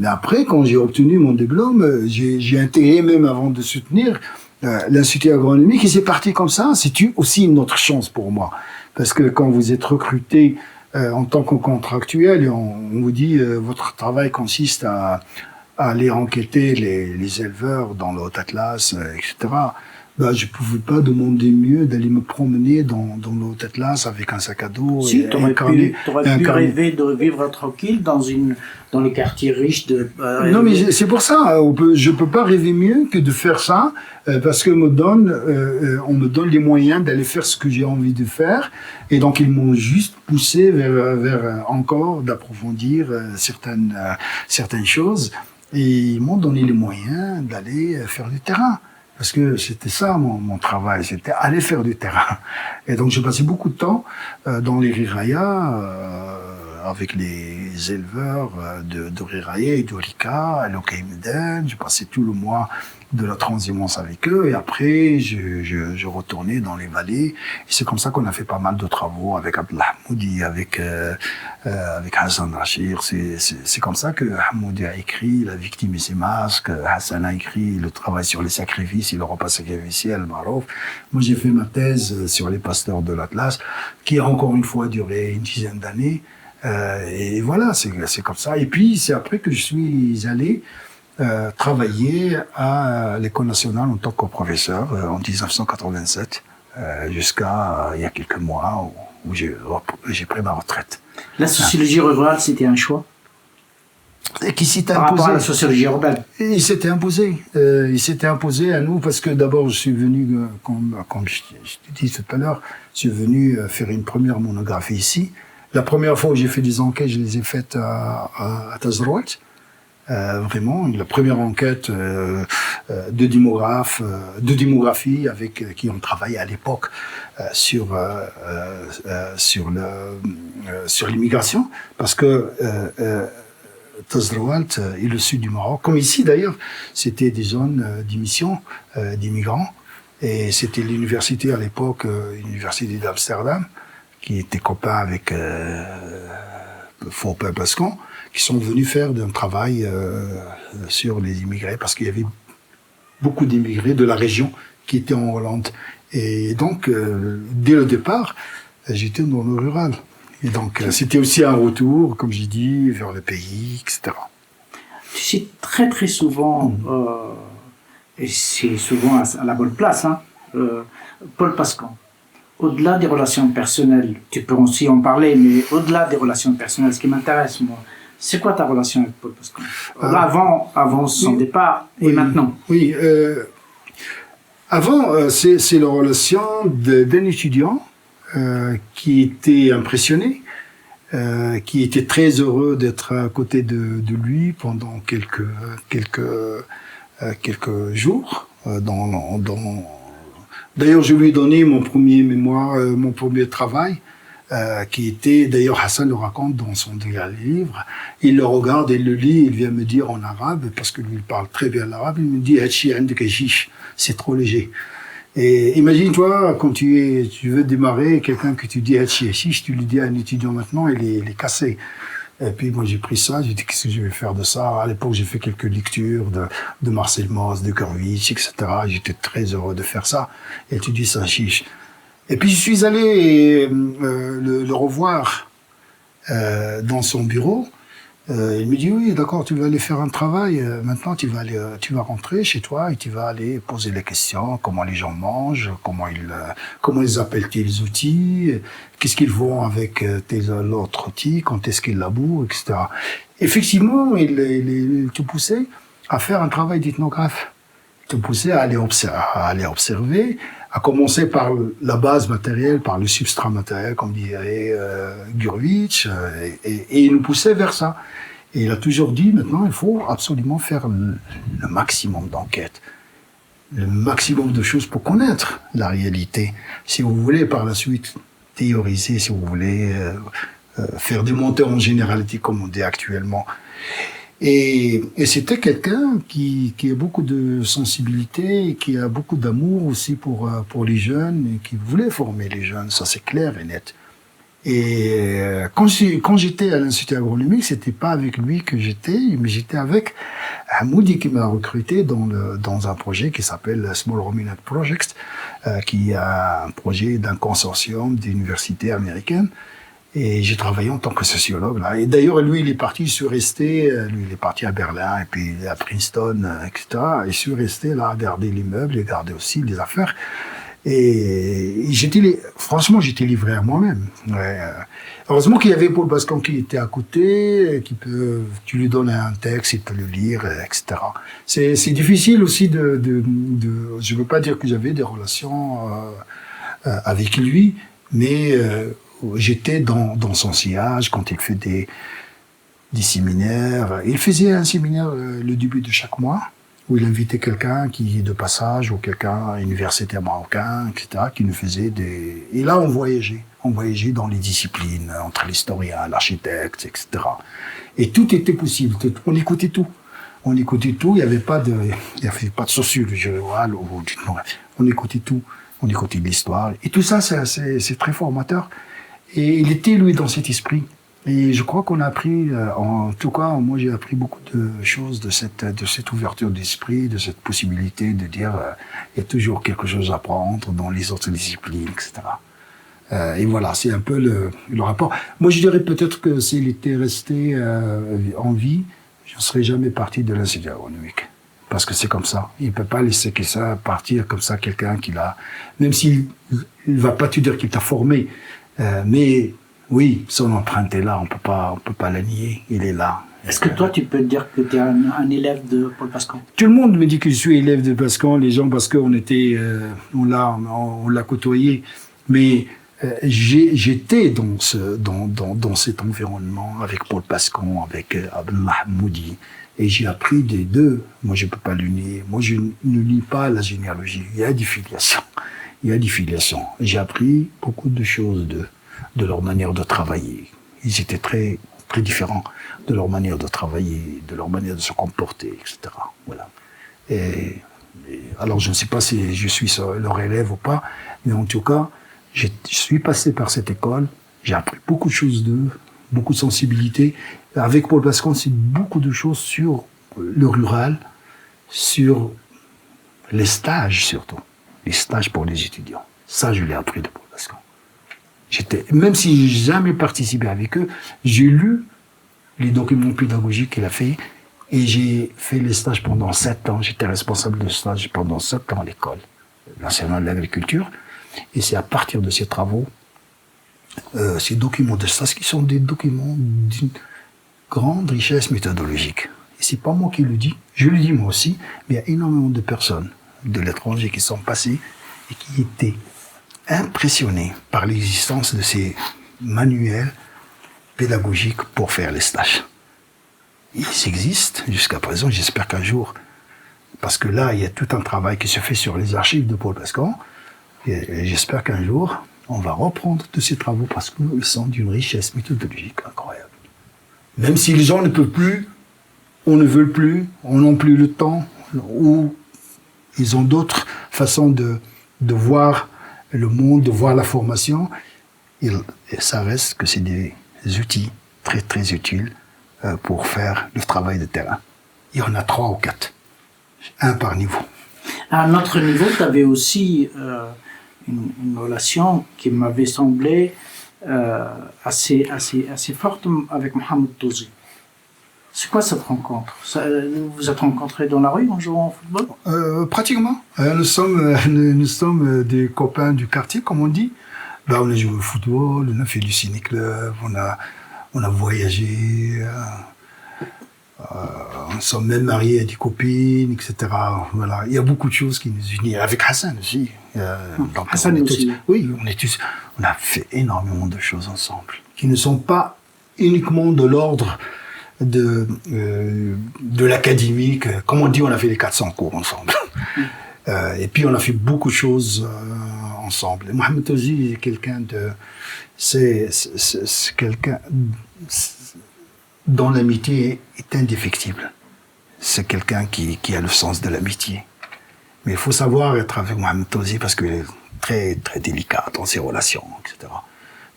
[SPEAKER 3] quand j'ai obtenu mon diplôme, j'ai intégré même avant de soutenir l'Institut agronomique et c'est parti comme ça. C'est aussi une autre chance pour moi. Parce que quand vous êtes recruté en tant que contractuel, on vous dit votre travail consiste à aller enquêter les éleveurs dans le Haut-Atlas, etc. Ben, je pouvais pas demander mieux d'aller me promener dans le Haut-Atlas avec un sac à dos.
[SPEAKER 2] Si, t'aurais pu rêver de vivre tranquille dans les quartiers riches de...
[SPEAKER 3] Non, mais c'est pour ça, je peux pas rêver mieux que de faire ça, parce que on me donne les moyens d'aller faire ce que j'ai envie de faire, et donc ils m'ont juste poussé vers encore d'approfondir certaines choses, et ils m'ont donné les moyens d'aller faire du terrain. Parce que c'était ça mon travail, c'était aller faire du terrain. Et donc j'ai passé beaucoup de temps dans les Riraya, avec les éleveurs de Riraya et d'Orika, à l'Okaïmeden. J'ai passé tout le mois de la transhumance avec eux, et après je retournais dans les vallées. Et c'est comme ça qu'on a fait pas mal de travaux avec Abdullah Hamoudi, avec Hassan Rachir. C'est comme ça que Hamoudi a écrit La victime et ses masques, Hassan a écrit Le travail sur les sacrifices et le repas sacrificiel, Marouf. Moi j'ai fait ma thèse sur les pasteurs de l'Atlas, qui a encore une fois duré une dizaine d'années. Et voilà, c'est comme ça. Et puis c'est après que je suis allé travailler à l'École nationale en tant que professeur en 1987, jusqu'à il y a quelques mois où j'ai pris ma retraite.
[SPEAKER 2] La sociologie rurale, c'était un choix
[SPEAKER 3] et qui s'était
[SPEAKER 2] par
[SPEAKER 3] imposé.
[SPEAKER 2] Rapport à la sociologie urbaine.
[SPEAKER 3] Et il s'était imposé à nous parce que d'abord je suis venu, comme je t'ai dit tout à l'heure, je suis venu faire une première monographie ici. La première fois où j'ai fait des enquêtes, je les ai faites à Tazrouat. Vraiment, la première enquête de démographie avec qui ont travaillé à l'époque sur l'immigration, parce que Tazrouat et le sud du Maroc, comme ici d'ailleurs, c'était des zones d'émission d'immigrants, et c'était l'université à l'époque, l'université d'Amsterdam, qui était copain avec Fort Pascan, qui sont venus faire un travail sur les immigrés, parce qu'il y avait beaucoup d'immigrés de la région qui étaient en Hollande. Et donc, dès le départ, j'étais dans le rural. Et donc, c'était aussi un retour, comme j'ai dit, vers le pays, etc.
[SPEAKER 2] Tu sais, très très souvent, et c'est souvent à la bonne place, Paul Pascan. Au-delà des relations personnelles, tu peux aussi en parler, mais au-delà des relations personnelles, ce qui m'intéresse, moi, c'est quoi ta relation avec Paul Pascan avant son départ et maintenant?
[SPEAKER 3] Oui, avant, c'est la relation d'un étudiant qui était impressionné, qui était très heureux d'être à côté de lui pendant quelques jours. D'ailleurs, je lui ai donné mon premier mémoire, mon premier travail, qui était, d'ailleurs Hassan le raconte dans son dernier livre. Il le regarde, il le lit, il vient me dire en arabe, parce que lui il parle très bien l'arabe, il me dit « c'est trop léger ». Et imagine-toi, quand tu veux démarrer, quelqu'un que tu dis « tu lui dis à un étudiant maintenant, il est cassé ». Et puis moi j'ai pris ça, j'ai dit qu'est-ce que je vais faire de ça. À l'époque j'ai fait quelques lectures de Marcel Mauss, de Gurvitch, etc. J'étais très heureux de faire ça. Et tu dis ça chiche. Et puis je suis allé le revoir dans son bureau. Il me dit oui, d'accord, tu vas aller faire un travail. Maintenant tu vas rentrer chez toi et tu vas aller poser les questions. Comment les gens mangent, comment ils appellent tes outils, qu'est-ce qu'ils font avec l'autre outil, quand est-ce qu'ils labourent, etc. Effectivement, il te poussait à faire un travail d'ethnographe. Il te poussait à aller observer, à commencer par la base matérielle, par le substrat matériel, comme dirait Gurvitch, et il nous poussait vers ça. Et il a toujours dit, maintenant, il faut absolument faire le maximum d'enquêtes, le maximum de choses pour connaître la réalité. Si vous voulez, par la suite, théoriser, si vous voulez, faire des montées en généralité, comme on dit actuellement. Et c'était quelqu'un qui a beaucoup de sensibilité, et qui a beaucoup d'amour aussi pour les jeunes, et qui voulait former les jeunes, ça c'est clair et net. Et quand j'étais à l'Institut agronomique, c'était pas avec lui que j'étais, mais j'étais avec Hamoudi qui m'a recruté dans un projet qui s'appelle Small Ruminant Project, qui est un projet d'un consortium d'universités américaines. Et j'ai travaillé en tant que sociologue là. Et d'ailleurs, lui, il est parti, je suis resté. Lui, il est parti à Berlin et puis à Princeton, etc. Et je suis resté là à garder les meubles et garder aussi les affaires. Et franchement, j'étais livré à moi-même. Ouais. Heureusement qu'il y avait Paul Bascan qui était à côté, tu lui donnes un texte, il peut le lire, etc. C'est difficile aussi je veux pas dire que j'avais des relations avec lui, mais j'étais dans son sillage quand il fait des séminaires. Il faisait un séminaire le début de chaque mois, où il invitait quelqu'un qui est de passage, ou quelqu'un universitaire marocain, etc., qui nous faisait des... Et là, on voyageait dans les disciplines, entre l'historien, l'architecte, etc. Et tout était possible, on écoutait tout. Il n'y avait pas de sociologie, on écoutait tout. On écoutait l'histoire. Et tout ça, c'est très formateur. Et il était, lui, dans cet esprit. Et je crois qu'on a appris, en tout cas, moi j'ai appris beaucoup de choses de cette ouverture d'esprit, de cette possibilité de dire il y a toujours quelque chose à apprendre dans les autres disciplines, etc. Et voilà, c'est un peu le rapport. Moi je dirais peut-être que s'il était resté en vie, je ne serais jamais parti de l'Institut agronomique. Parce que c'est comme ça. Il ne peut pas laisser que ça partir comme ça, quelqu'un qui l'a... Même s'il ne va pas te dire qu'il t'a formé, mais... Oui, son empreinte est là, on peut pas la nier, il est là.
[SPEAKER 2] Est-ce que toi, tu peux dire que tu es un élève de Paul Bascan?
[SPEAKER 3] Tout le monde me dit que je suis élève de Bascan, les gens, parce qu'on on l'a côtoyé. Mais j'étais dans cet environnement avec Paul Bascan, avec Abdellah Moudi, et j'ai appris des deux. Moi, je peux pas le nier. Moi, je ne lis pas la généalogie. Il y a des filiations. J'ai appris beaucoup de choses de leur manière de travailler. Ils étaient très, très différents de leur manière de travailler, de leur manière de se comporter, etc. Voilà. Et alors, je ne sais pas si je suis leur élève ou pas, mais en tout cas, je suis passé par cette école, j'ai appris beaucoup de choses d'eux, beaucoup de sensibilité. Avec Paul Bascan, c'est beaucoup de choses sur le rural, sur les stages surtout, les stages pour les étudiants. Ça, je l'ai appris de Paul Bascan. Même si j'ai jamais participé avec eux, j'ai lu les documents pédagogiques qu'il a fait et j'ai fait les stages pendant 7 ans. J'étais responsable de stage pendant 7 ans à l'école nationale de l'agriculture. Et c'est à partir de ces travaux, ces documents de stage qui sont des documents d'une grande richesse méthodologique. Et c'est pas moi qui le dis, je le dis moi aussi, mais il y a énormément de personnes de l'étranger qui sont passées et qui étaient impressionné par l'existence de ces manuels pédagogiques pour faire les stages. Ils existent jusqu'à présent, j'espère qu'un jour, parce que là, il y a tout un travail qui se fait sur les archives de Paul Bascan, et j'espère qu'un jour, on va reprendre tous ces travaux parce qu'ils sont d'une richesse méthodologique incroyable. Même si les gens ne peuvent plus, on ne veut plus, on n'a plus le temps, ou ils ont d'autres façons de voir le monde, de voir la formation, et ça reste que c'est des outils très très utiles pour faire le travail de terrain. Il y en a 3 ou 4, un par niveau.
[SPEAKER 2] À un autre niveau, tu avais aussi une relation qui m'avait semblé assez forte avec Mohamed Touzi. C'est quoi cette rencontre? Vous vous êtes rencontrés dans la rue en jouant au football?
[SPEAKER 3] Pratiquement. Nous sommes des copains du quartier, comme on dit. On a joué au football, on a fait du ciné-club, on a voyagé, on s'est même mariés à des copines, etc. Voilà. Il y a beaucoup de choses qui nous unissent. Avec Hassan aussi.
[SPEAKER 2] Hassan aussi.
[SPEAKER 3] Oui, on a fait énormément de choses ensemble, qui ne sont pas uniquement de l'ordre de l'académique. Comme on dit, on a fait les 400 cours ensemble. Et puis on a fait beaucoup de choses ensemble. Mohamed Touzi est quelqu'un c'est quelqu'un dont l'amitié est indéfectible. C'est quelqu'un qui a le sens de l'amitié. Mais il faut savoir être avec Mohamed Touzi parce qu'il est très très délicat dans ses relations, etc.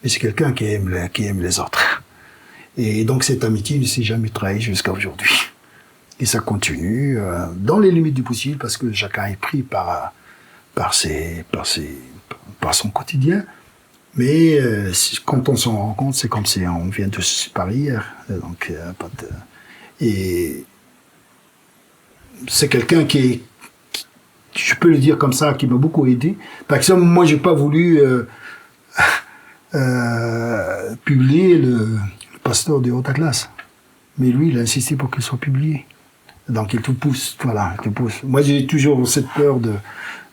[SPEAKER 3] Mais c'est quelqu'un qui aime les autres. Et donc cette amitié ne s'est jamais trahie jusqu'à aujourd'hui. Et ça continue dans les limites du possible parce que chacun est pris par son quotidien. Mais quand on s'en rend compte, c'est comme si on vient de se séparer hier. Donc, et c'est quelqu'un je peux le dire comme ça, qui m'a beaucoup aidé. Par exemple, moi, j'ai pas voulu publier le pasteur de Haute-Atlas. Mais lui, il a insisté pour qu'il soit publié. Donc, il te pousse, voilà, il te pousse. Moi, j'ai toujours cette peur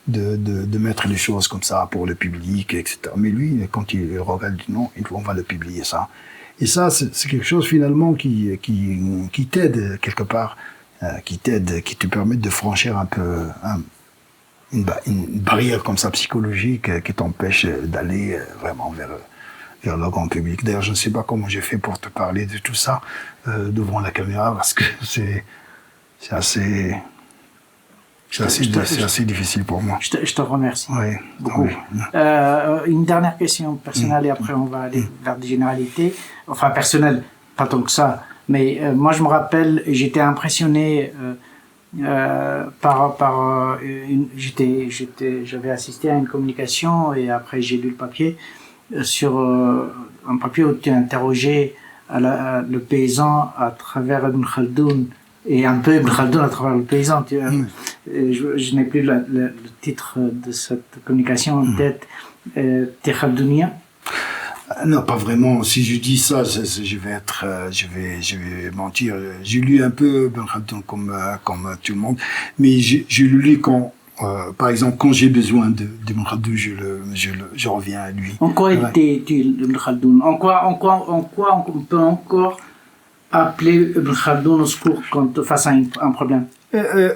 [SPEAKER 3] de mettre les choses comme ça pour le public, etc. Mais lui, quand il regarde, il dit non, on va le publier, ça. Et ça, c'est quelque chose, finalement, qui t'aide, quelque part, qui te permet de franchir un peu une barrière comme ça psychologique qui t'empêche d'aller vraiment vers le grand public. D'ailleurs, je ne sais pas comment j'ai fait pour te parler de tout ça devant la caméra, parce que c'est assez difficile pour moi.
[SPEAKER 2] Je te remercie.
[SPEAKER 3] Oui,
[SPEAKER 2] beaucoup. Oui. Une dernière question personnelle et après on va aller vers des généralités. Enfin, personnelle, pas tant que ça. Mais moi, je me rappelle, j'étais impressionné j'avais assisté à une communication et après j'ai lu le papier sur un papier où tu interrogeais le paysan à travers Ibn Khaldoun et un peu Ibn Khaldoun à travers le paysan. Je n'ai plus le titre de cette communication en tête. T'es Khaldounia?
[SPEAKER 3] Non, pas vraiment. Si je dis ça, je vais mentir. J'ai lu un peu Ibn Khaldoun comme tout le monde, mais je le lis quand, par exemple, quand j'ai besoin d'Ibn Khaldoun, je reviens à lui.
[SPEAKER 2] En quoi était-tu Ibn Khaldoun? En quoi on peut encore appeler Ibn Khaldoun au secours face à un problème?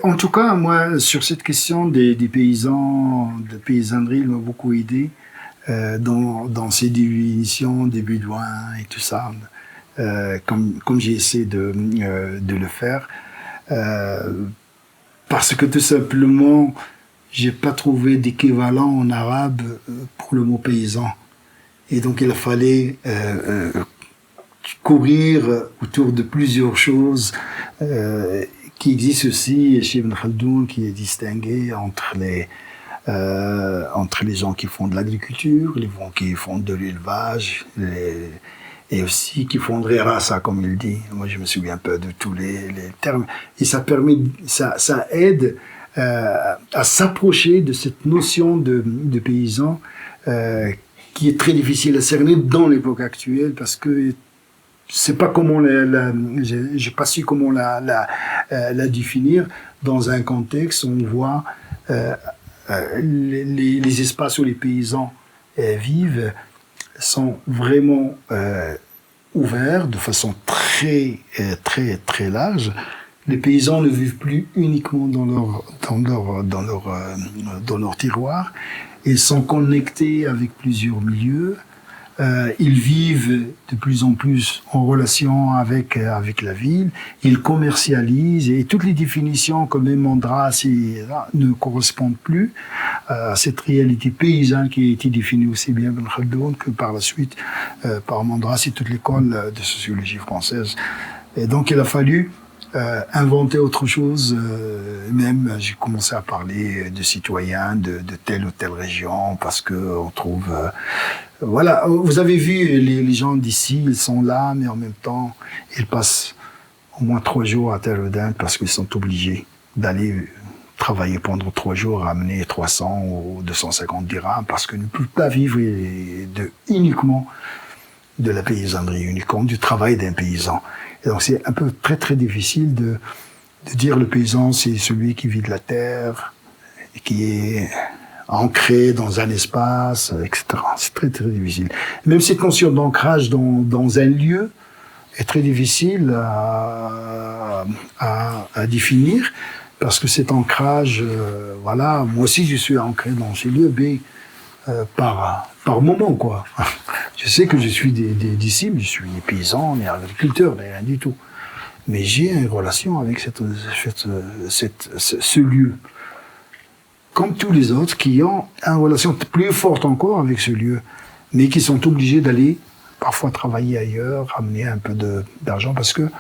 [SPEAKER 3] En tout cas, moi, sur cette question des paysans, de paysannerie, il m'a beaucoup aidé. Dans ses définitions des bédouins et tout ça, comme j'ai essayé de le faire, parce que tout simplement, j'ai pas trouvé d'équivalent en arabe pour le mot paysan, et donc il a fallu courir autour de plusieurs choses qui existent aussi chez Ibn Khaldoun, qui est distingué entre les gens qui font de l'agriculture, les gens qui font de l'élevage, et aussi qui font de l'irasa, comme il dit. Moi, je me souviens un peu de tous les termes. Et ça aide à s'approcher de cette notion de paysan qui est très difficile à cerner dans l'époque actuelle, parce que c'est pas comment j'ai pas su comment la définir dans un contexte où on voit les espaces où les paysans vivent sont vraiment ouverts de façon très large. Les paysans ne vivent plus uniquement dans leur tiroir. Ils sont connectés avec plusieurs milieux. Ils vivent de plus en plus en relation avec la ville. Ils commercialisent, et toutes les définitions comme Mandras ne correspondent plus à cette réalité paysanne qui a été définie aussi bien par Khaldoun que par la suite par Mandras et toute l'école de sociologie française. Et donc il a fallu inventer autre chose. Même j'ai commencé à parler de citoyens de telle ou telle région, parce que on trouve voilà, vous avez vu les gens d'ici, ils sont là, mais en même temps ils passent au moins 3 jours à Tel Odin parce qu'ils sont obligés d'aller travailler pendant 3 jours, ramener 300 ou 250 dirhams, parce qu'ils ne peuvent pas vivre uniquement de la paysannerie, uniquement du travail d'un paysan. Et donc c'est un peu très difficile de dire le paysan, c'est celui qui vit de la terre, qui est ancré dans un espace, etc. C'est très difficile. Même cette notion d'ancrage dans un lieu est très difficile à définir, parce que cet ancrage, voilà, moi aussi je suis ancré dans ces lieux, mais par moment, quoi. Je sais que je suis d'ici, mais je suis ni paysan, ni agriculteur, ni rien du tout. Mais j'ai une relation avec ce lieu. Comme tous les autres qui ont une relation plus forte encore avec ce lieu, mais qui sont obligés d'aller parfois travailler ailleurs, ramener un peu d'argent, parce que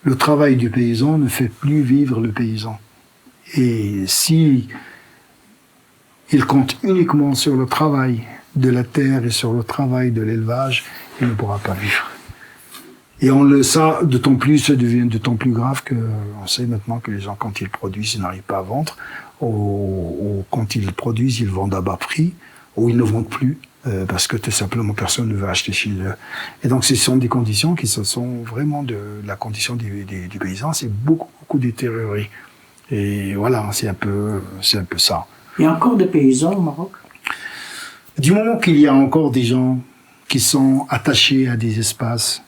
[SPEAKER 3] le travail du paysan ne fait plus vivre le paysan. Et si il compte uniquement sur le travail de la terre et sur le travail de l'élevage, il ne pourra pas vivre. Et ça, d'autant plus, ça devient d'autant plus grave que on sait maintenant que les gens, quand ils produisent, ils n'arrivent pas à vendre, ou quand ils produisent, ils vendent à bas prix, ou ils ne vendent plus, parce que tout simplement personne ne veut acheter chez eux. Et donc, ce sont des conditions qui sont vraiment de la condition du paysan, c'est beaucoup détérioré. Et voilà, c'est un peu ça.
[SPEAKER 2] Il y a encore des paysans au Maroc?
[SPEAKER 3] Du moment qu'il y a encore des gens qui sont attachés à des espaces,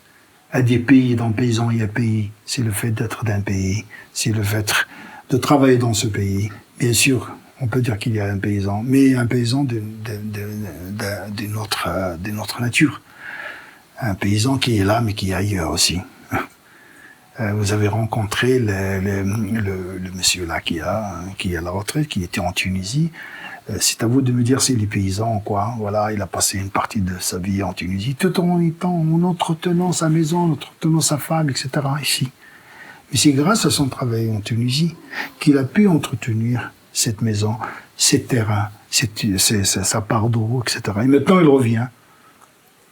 [SPEAKER 3] à des pays, dans paysan, il y a pays. C'est le fait d'être d'un pays. C'est le fait de travailler dans ce pays. Bien sûr, on peut dire qu'il y a un paysan, mais un paysan de notre nature. Un paysan qui est là, mais qui est ailleurs aussi. Vous avez rencontré le monsieur là qui est à la retraite, qui était en Tunisie. C'est à vous de me dire c'est les paysans, quoi. Voilà, il a passé une partie de sa vie en Tunisie, tout en entretenant sa maison, en entretenant sa femme, etc. ici. Mais c'est grâce à son travail en Tunisie qu'il a pu entretenir cette maison, ces terrains, sa part d'eau, etc. Et maintenant, il revient.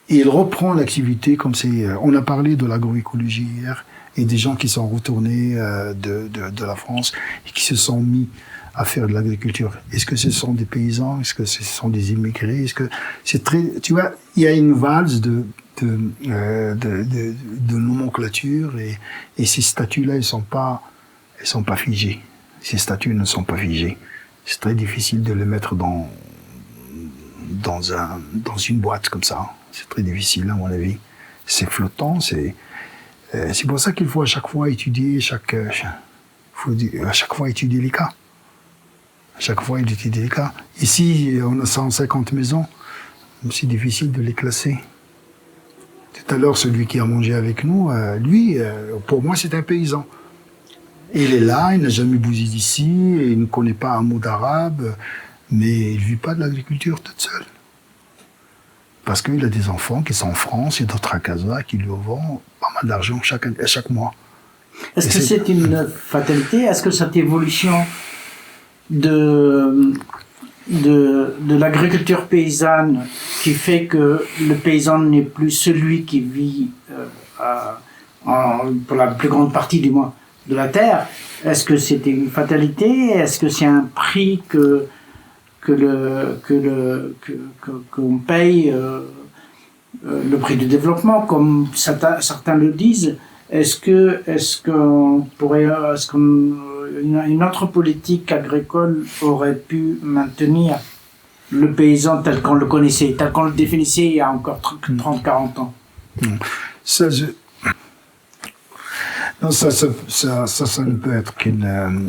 [SPEAKER 3] Et il reprend l'activité comme c'est... On a parlé de l'agroécologie hier, et des gens qui sont retournés de la France et qui se sont mis à faire de l'agriculture. Est-ce que ce sont des paysans? Est-ce que ce sont des immigrés? Est-ce que c'est très, tu vois, il y a une valse de nomenclature et ces statuts-là, ils sont pas figés. Ces statuts ne sont pas figés. C'est très difficile de les mettre dans une boîte comme ça. C'est très difficile, à mon avis. C'est flottant, c'est pour ça qu'il faut à chaque fois étudier étudier les cas. À chaque fois, il étudie les cas. Ici, on a 150 maisons. C'est difficile de les classer. Tout à l'heure, celui qui a mangé avec nous, lui, pour moi, c'est un paysan. Il est là, il n'a jamais bougé d'ici, il ne connaît pas un mot d'arabe, mais il ne vit pas de l'agriculture toute seule. Parce qu'il a des enfants qui sont en France et d'autres à Casa qui lui vendent pas mal d'argent chaque mois.
[SPEAKER 2] Est-ce que c'est une fatalité? Est-ce que cette évolution de l'agriculture paysanne qui fait que le paysan n'est plus celui qui vit pour la plus grande partie du moins de la terre, est-ce que c'est une fatalité? Est-ce que c'est un prix qu'on paye, le prix du développement, comme certains le disent? Une autre politique agricole aurait pu maintenir le paysan tel qu'on le connaissait, tel qu'on le définissait il y a encore 30-40 ans?
[SPEAKER 3] Ça ne peut être qu'une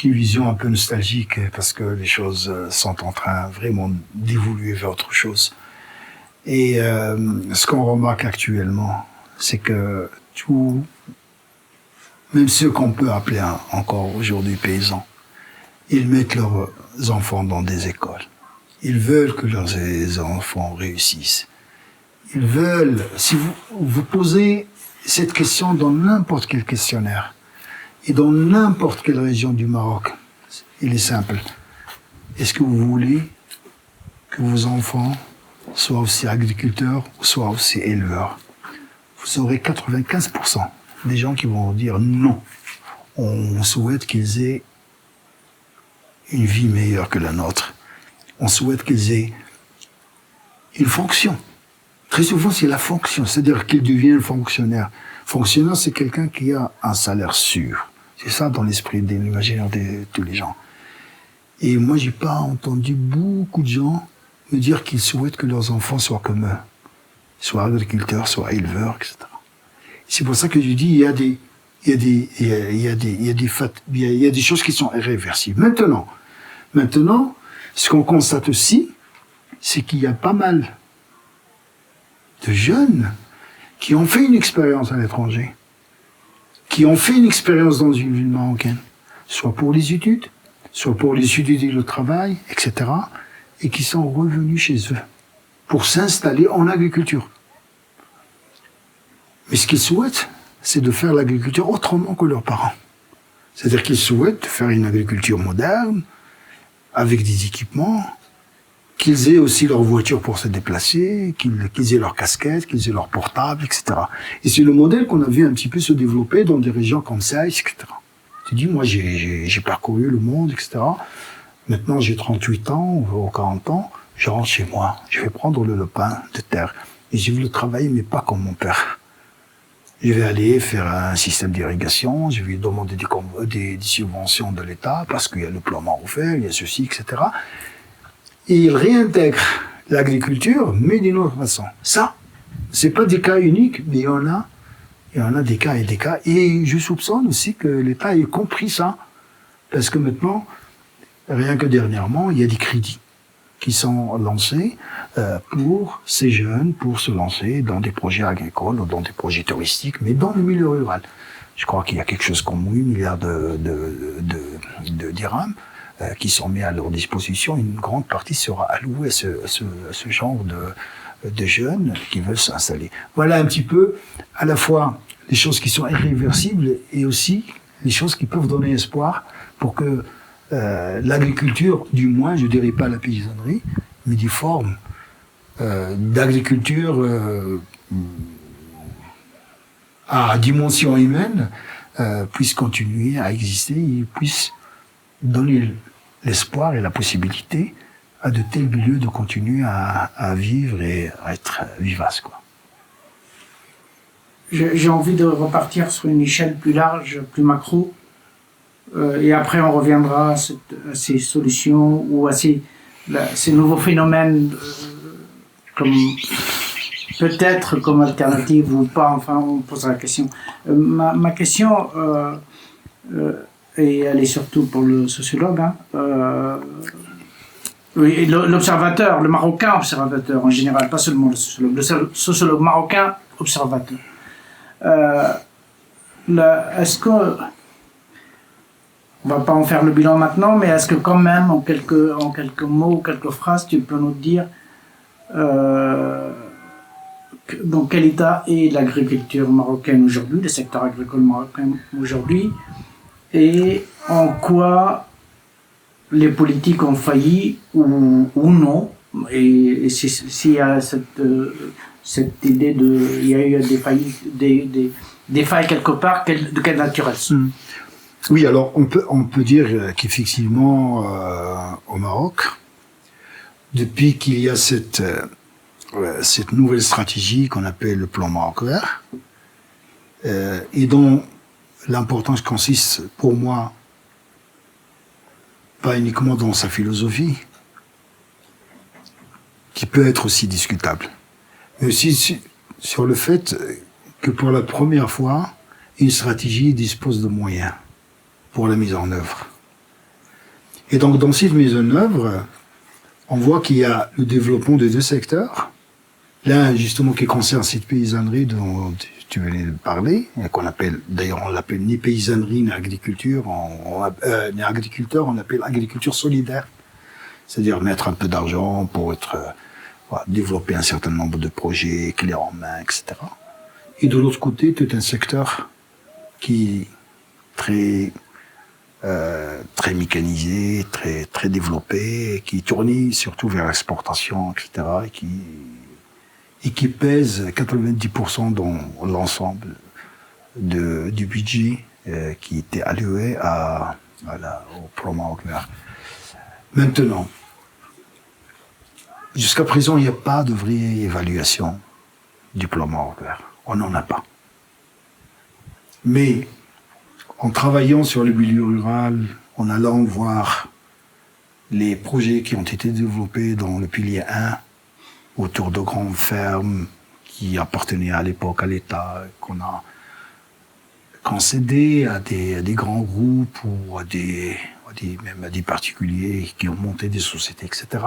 [SPEAKER 3] vision un peu nostalgique, parce que les choses sont en train vraiment d'évoluer vers autre chose. Et ce qu'on remarque actuellement, c'est que même ceux qu'on peut appeler encore aujourd'hui paysans, ils mettent leurs enfants dans des écoles. Ils veulent que leurs enfants réussissent. Ils veulent, si vous posez cette question dans n'importe quel questionnaire, et dans n'importe quelle région du Maroc, il est simple. Est-ce que vous voulez que vos enfants soient aussi agriculteurs ou soient aussi éleveurs? Vous aurez 95% des gens qui vont dire non. On souhaite qu'ils aient une vie meilleure que la nôtre. On souhaite qu'ils aient une fonction. Très souvent, c'est la fonction, c'est-à-dire qu'ils deviennent fonctionnaires. Fonctionnaire, c'est quelqu'un qui a un salaire sûr. C'est ça dans l'esprit de l'imaginaire de tous les gens. Et moi, j'ai pas entendu beaucoup de gens me dire qu'ils souhaitent que leurs enfants soient comme eux, soient agriculteurs, soient éleveurs, etc. C'est pour ça que je dis, il y a des choses qui sont irréversibles. Maintenant, ce qu'on constate aussi, c'est qu'il y a pas mal de jeunes qui ont fait une expérience à l'étranger, qui ont fait une expérience dans une ville marocaine, soit pour les études, soit pour les études et le travail, etc., et qui sont revenus chez eux pour s'installer en agriculture. Mais ce qu'ils souhaitent, c'est de faire l'agriculture autrement que leurs parents. C'est-à-dire qu'ils souhaitent faire une agriculture moderne, avec des équipements, qu'ils aient aussi leur voiture pour se déplacer, qu'ils aient leur casquette, qu'ils aient leur portable, etc. Et c'est le modèle qu'on a vu un petit peu se développer dans des régions comme ça, etc. Tu dis, moi, j'ai parcouru le monde, etc. Maintenant, j'ai 38 ans ou 40 ans, je rentre chez moi, je vais prendre le lopin de terre. Et je vais le travailler, mais pas comme mon père. Je vais aller faire un système d'irrigation, je vais demander des subventions de l'État, parce qu'il y a le plan Marofer, il y a ceci, etc. Et il réintègre l'agriculture, mais d'une autre façon. Ça, c'est pas des cas uniques, mais il y en a des cas et des cas. Et je soupçonne aussi que l'État ait compris ça. Parce que maintenant, rien que dernièrement, il y a des crédits qui sont lancés pour ces jeunes, pour se lancer dans des projets agricoles ou dans des projets touristiques, mais dans le milieu rural. Je crois qu'il y a quelque chose comme 8 milliards de dirhams qui sont mis à leur disposition. Une grande partie sera allouée à ce genre de jeunes qui veulent s'installer. Voilà un petit peu à la fois les choses qui sont irréversibles et aussi les choses qui peuvent donner espoir pour que l'agriculture, du moins, je dirais pas la paysannerie, mais des formes d'agriculture à dimension humaine puissent continuer à exister et puissent donner l'espoir et la possibilité à de tels milieux de continuer à vivre et à être vivaces, quoi.
[SPEAKER 2] J'ai envie de repartir sur une échelle plus large, plus macro, et après on reviendra à ces solutions ou à ces nouveaux phénomènes comme peut-être comme alternative ou pas, enfin on posera la question. Ma question, et elle est surtout pour le sociologue, oui, l'observateur, le marocain observateur en général, pas seulement le sociologue marocain observateur. Est-ce que, on va pas en faire le bilan maintenant, mais est-ce que quand même, en quelques mots, quelques phrases, tu peux nous dire dans quel état est l'agriculture marocaine aujourd'hui, le secteur agricole marocain aujourd'hui, et en quoi les politiques ont failli ou non, et s'il y a cette idée il y a eu des failles quelque part, de quelle nature elles sont?
[SPEAKER 3] Oui, alors on peut dire qu'effectivement au Maroc, depuis qu'il y a cette nouvelle stratégie qu'on appelle le plan Maroc vert, et dont l'importance consiste pour moi pas uniquement dans sa philosophie, qui peut être aussi discutable, mais aussi sur le fait que pour la première fois, une stratégie dispose de moyens pour la mise en œuvre. Et donc dans cette mise en œuvre, on voit qu'il y a le développement de deux secteurs. L'un justement qui concerne cette paysannerie dont tu venais de parler, qu'on appelle, d'ailleurs on l'appelle ni paysannerie ni agriculture, ni agriculteur, on l'appelle agriculture solidaire. C'est-à-dire mettre un peu d'argent pour développer un certain nombre de projets clés en main, etc. Et de l'autre côté, tout un secteur qui est très mécanisé, très développé, qui tourne surtout vers l'exportation, etc. Et qui pèse 90% dans l'ensemble du budget qui était alloué au plan Maroc vert. Maintenant, jusqu'à présent, il n'y a pas de vraie évaluation du plan Maroc vert. On n'en a pas. Mais en travaillant sur le milieu rural, en allant voir les projets qui ont été développés dans le pilier 1, autour de grandes fermes qui appartenaient à l'époque à l'État, qu'on a concédé à des grands groupes ou même à des particuliers qui ont monté des sociétés, etc.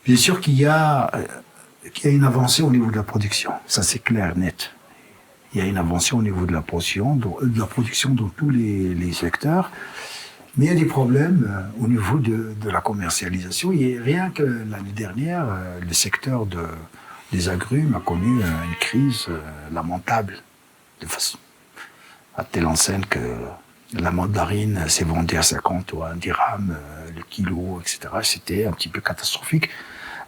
[SPEAKER 3] Bien sûr qu'il y a une avancée au niveau de la production, ça c'est clair, net. Il y a une avancée au niveau de la production dans tous les secteurs, mais il y a des problèmes au niveau de la commercialisation. Et rien que l'année dernière, le secteur des agrumes a connu une crise lamentable, de façon à telle enseigne que la mandarine s'est vendue à 50 ou à 1 dirham le kilo, etc. C'était un petit peu catastrophique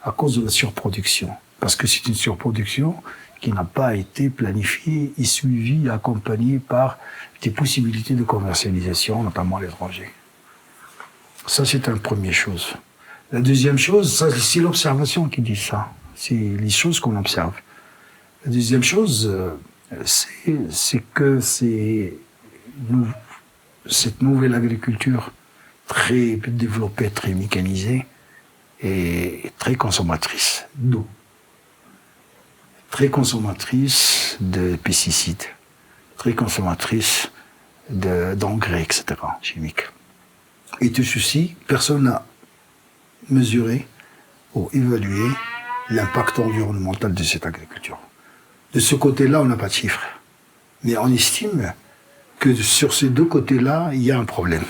[SPEAKER 3] à cause de la surproduction. Parce que c'est une surproduction qui n'a pas été planifiée et suivie et accompagnée par des possibilités de commercialisation, notamment à l'étranger. Ça, c'est une première chose. La deuxième chose, ça, c'est l'observation qui dit ça. C'est les choses qu'on observe. La deuxième chose, c'est que cette nouvelle agriculture très développée, très mécanisée, est très consommatrice d'eau, très consommatrice de pesticides, très consommatrice d'engrais, etc., chimiques. Et tout ceci, personne n'a mesuré ou évalué l'impact environnemental de cette agriculture. De ce côté-là, on n'a pas de chiffres. Mais on estime que sur ces deux côtés-là, il y a un problème.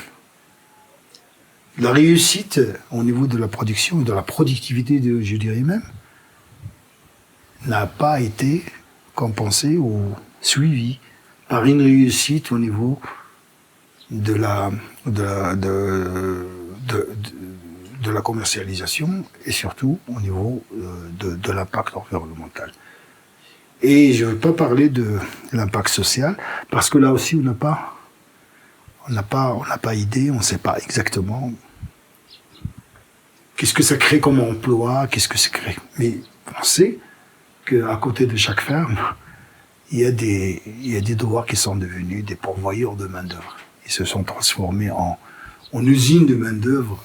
[SPEAKER 3] La réussite au niveau de la production et de la productivité, je dirais même, n'a pas été compensée ou suivie par une réussite au niveau de la commercialisation et surtout au niveau de l'impact environnemental. Et je ne veux pas parler de l'impact social, parce que là aussi, on n'a pas idée, on ne sait pas exactement qu'est-ce que ça crée comme emploi, qu'est-ce que ça crée. Mais on sait qu'à côté de chaque ferme, il y a des douars qui sont devenus des pourvoyeurs de main-d'œuvre. Ils se sont transformés en usines de main-d'œuvre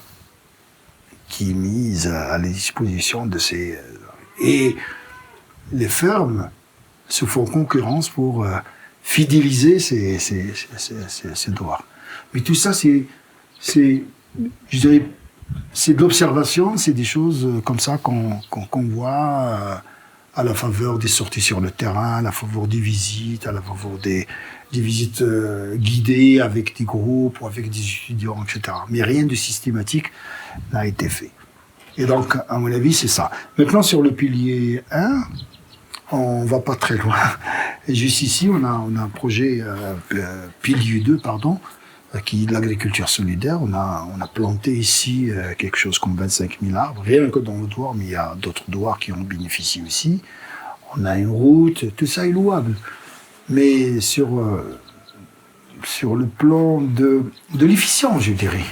[SPEAKER 3] qui est mise à la disposition de ces... Et les fermes se font concurrence pour fidéliser ces douars. Mais tout ça, je dirais, c'est de l'observation, c'est des choses comme ça qu'on voit à la faveur des sorties sur le terrain, à la faveur des visites, à la faveur des visites guidées avec des groupes ou avec des étudiants, etc. Mais rien de systématique n'a été fait. Et donc, à mon avis, c'est ça. Maintenant, sur le pilier 1, on va pas très loin. Et juste ici, on a un projet pilier 2, pardon, qui est de l'agriculture solidaire. On a planté ici quelque chose comme 25 000 arbres, rien que dans le douar, mais il y a d'autres douars qui en bénéficient aussi. On a une route, tout ça est louable. Mais sur le plan de l'efficience, je dirais.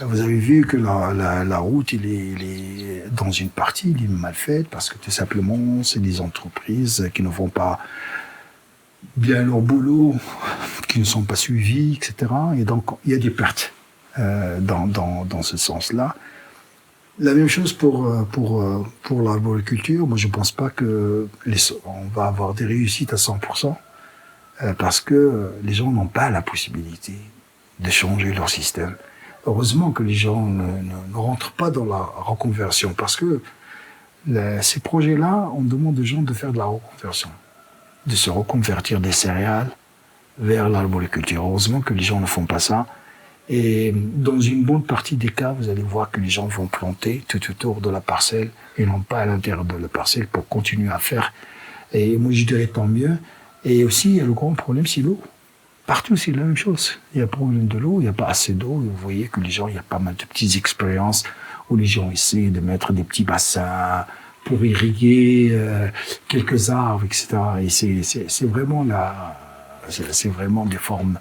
[SPEAKER 3] Vous avez vu que la route, il est dans une partie, il est mal faite parce que tout simplement, c'est des entreprises qui ne font pas bien leur boulot, qui ne sont pas suivies, etc. Et donc, il y a des pertes dans ce sens-là. La même chose pour l'arboriculture. Moi, je ne pense pas on va avoir des réussites à 100%, parce que les gens n'ont pas la possibilité de changer leur système. Heureusement que les gens ne rentrent pas dans la reconversion, parce que ces projets-là, on demande aux gens de faire de la reconversion, de se reconvertir des céréales vers l'arboriculture. Heureusement que les gens ne font pas ça. Et dans une bonne partie des cas, vous allez voir que les gens vont planter tout autour de la parcelle et non pas à l'intérieur de la parcelle pour continuer à faire. Et moi, je dirais tant mieux. Et aussi, le grand problème, c'est l'eau. Partout, c'est la même chose. Il y a un problème de l'eau, il n'y a pas assez d'eau. Vous voyez que les gens, il y a pas mal de petites expériences où les gens essaient de mettre des petits bassins pour irriguer quelques arbres, etc. Et c'est vraiment des formes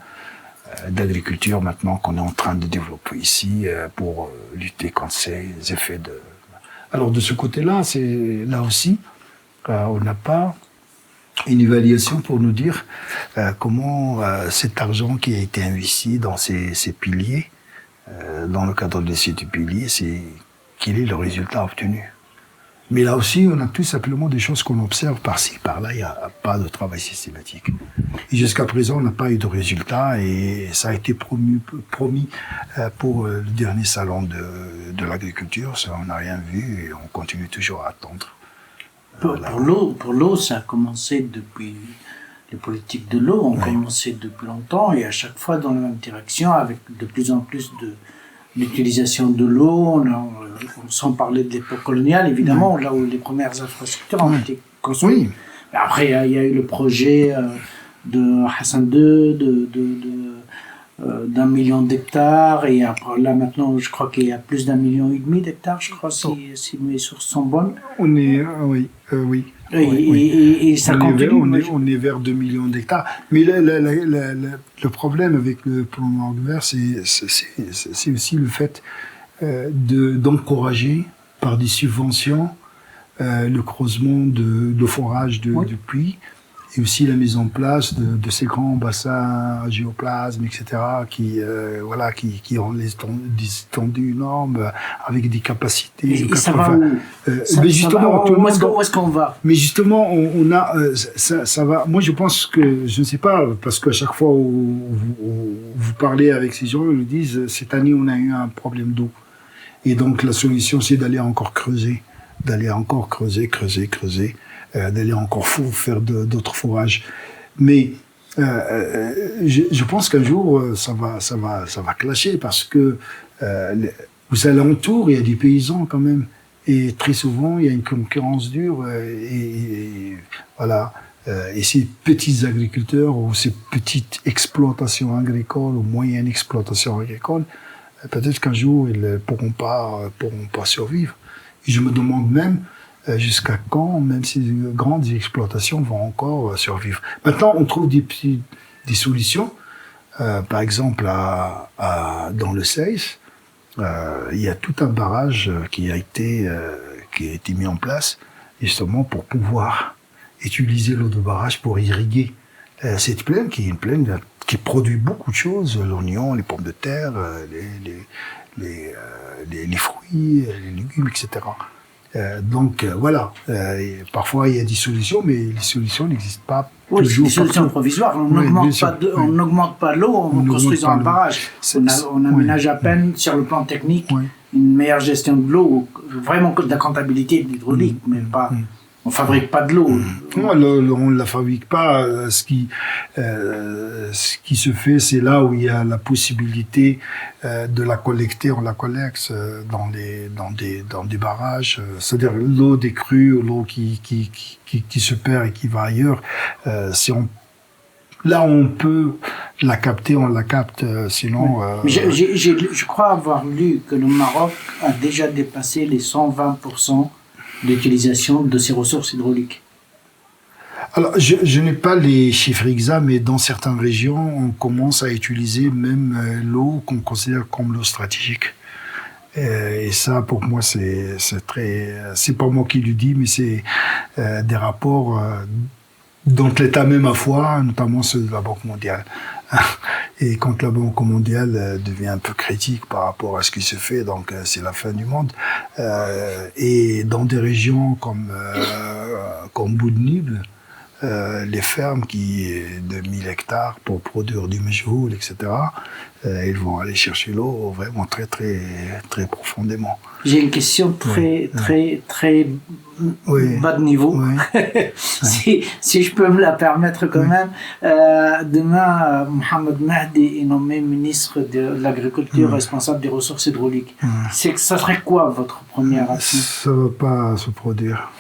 [SPEAKER 3] d'agriculture maintenant qu'on est en train de développer ici pour lutter contre ces effets de... Alors de ce côté-là, là aussi, on n'a pas une évaluation pour nous dire comment cet argent qui a été investi dans ces piliers, dans le cadre de ces piliers, quel est le résultat obtenu. Mais là aussi, on a tout simplement des choses qu'on observe par-ci, par-là, il n'y a pas de travail systématique. Et jusqu'à présent, on n'a pas eu de résultat et ça a été promis pour le dernier salon de l'agriculture. Ça, on n'a rien vu et on continue toujours à attendre.
[SPEAKER 2] Pour l'eau, ça a commencé depuis... Les politiques de l'eau ont commencé depuis longtemps et à chaque fois dans la même direction avec de plus en plus l'utilisation de l'eau, sans parler de l'époque coloniale, évidemment, là où les premières infrastructures ont été construites. Après, il y a eu le projet de Hassan II, d'1 million d'hectares, et après, là maintenant je crois qu'il y a plus d'1,5 million d'hectares, je crois, si mes sources sont bonnes.
[SPEAKER 3] On est, oui, oui.
[SPEAKER 2] Et ça continue.
[SPEAKER 3] On est vers 2 millions d'hectares. Mais le problème avec le plan Maroc vert, c'est aussi le fait d'encourager par des subventions le creusement de forage de puits, et aussi la mise en place de ces grands bassins à géoplasme, etc., qui ont des étendues énormes, avec des capacités.
[SPEAKER 2] Et ça va où où est-ce qu'on va?
[SPEAKER 3] Mais justement, on a ça va. Moi, je pense que, je ne sais pas, parce qu'à chaque fois où vous parlez avec ces gens, ils nous disent cette année on a eu un problème d'eau, et donc la solution c'est d'aller encore creuser, d'aller encore faire d'autres forages. Mais je pense qu'un jour ça va clasher, parce que aux alentours il y a des paysans quand même, et très souvent il y a une concurrence dure, et voilà. Et ces petits agriculteurs ou ces petites exploitations agricoles ou moyennes exploitations agricoles, peut-être qu'un jour ils ne pourront pas survivre. Et je me demande même jusqu'à quand même ces grandes exploitations vont encore survivre. Maintenant, on trouve des solutions. Par exemple, dans le Seis, il y a tout un barrage qui a été mis en place justement pour pouvoir utiliser l'eau de barrage pour irriguer cette plaine, qui est une plaine qui produit beaucoup de choses: l'oignon, les pommes de terre, les fruits, les légumes, etc. Donc voilà, parfois il y a des solutions, mais les solutions n'existent pas toujours.
[SPEAKER 2] Oui, c'est des solutions provisoires. On n'augmente pas l'eau en construisant un barrage. On aménage à peine, sur le plan technique, une meilleure gestion de l'eau, vraiment de la comptabilité de l'hydraulique, mais pas. On fabrique pas de l'eau.
[SPEAKER 3] Non, on ne la fabrique pas. Ce qui se fait, c'est là où il y a la possibilité de la collecter. On la collecte dans des barrages. C'est-à-dire l'eau des crues, l'eau qui se perd et qui va ailleurs. Là, on peut la capter, on la capte. Sinon,
[SPEAKER 2] je crois avoir lu que le Maroc a déjà dépassé les 120% d'utilisation de ces ressources hydrauliques.
[SPEAKER 3] Alors, je n'ai pas les chiffres exacts, mais dans certaines régions, on commence à utiliser même l'eau qu'on considère comme l'eau stratégique. Et ça, pour moi, c'est pas moi qui le dis, mais c'est des rapports dont l'État même a foi, notamment ceux de la Banque mondiale. Et quand la Banque mondiale devient un peu critique par rapport à ce qui se fait, donc c'est la fin du monde. Et dans des régions comme Boudnib, les fermes de 1000 hectares pour produire du mejhoul, etc., ils vont aller chercher l'eau vraiment très, très, très profondément.
[SPEAKER 2] J'ai une question très bas de niveau. si je peux me la permettre quand même. Demain, Mohamed Mahdi est nommé ministre de l'Agriculture, responsable des ressources hydrauliques. Ça serait quoi votre première action?
[SPEAKER 3] Ça ne va pas se produire.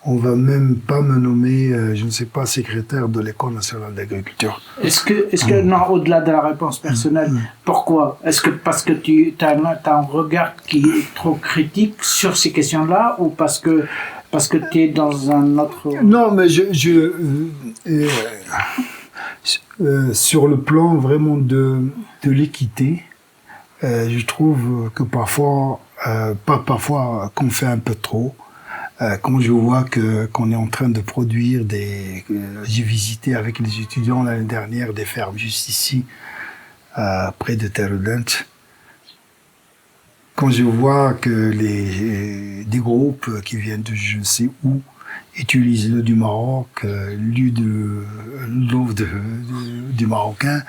[SPEAKER 3] On va même pas me nommer, je ne sais pas, secrétaire de l'École nationale d'agriculture.
[SPEAKER 2] Est-ce que non, au-delà de la réponse personnelle, pourquoi? Est-ce que parce que tu as un regard qui est trop critique sur ces questions-là, ou parce que tu es dans un autre...
[SPEAKER 3] Non, mais sur le plan vraiment de l'équité, je trouve que parfois, qu'on fait un peu trop. Quand je vois qu'on est en train de produire j'ai visité avec les étudiants l'année dernière des fermes juste ici, près de Terre-Dent. Quand je vois que des groupes qui viennent de je ne sais où utilisent l'eau du Maroc, l'eau du Marocain,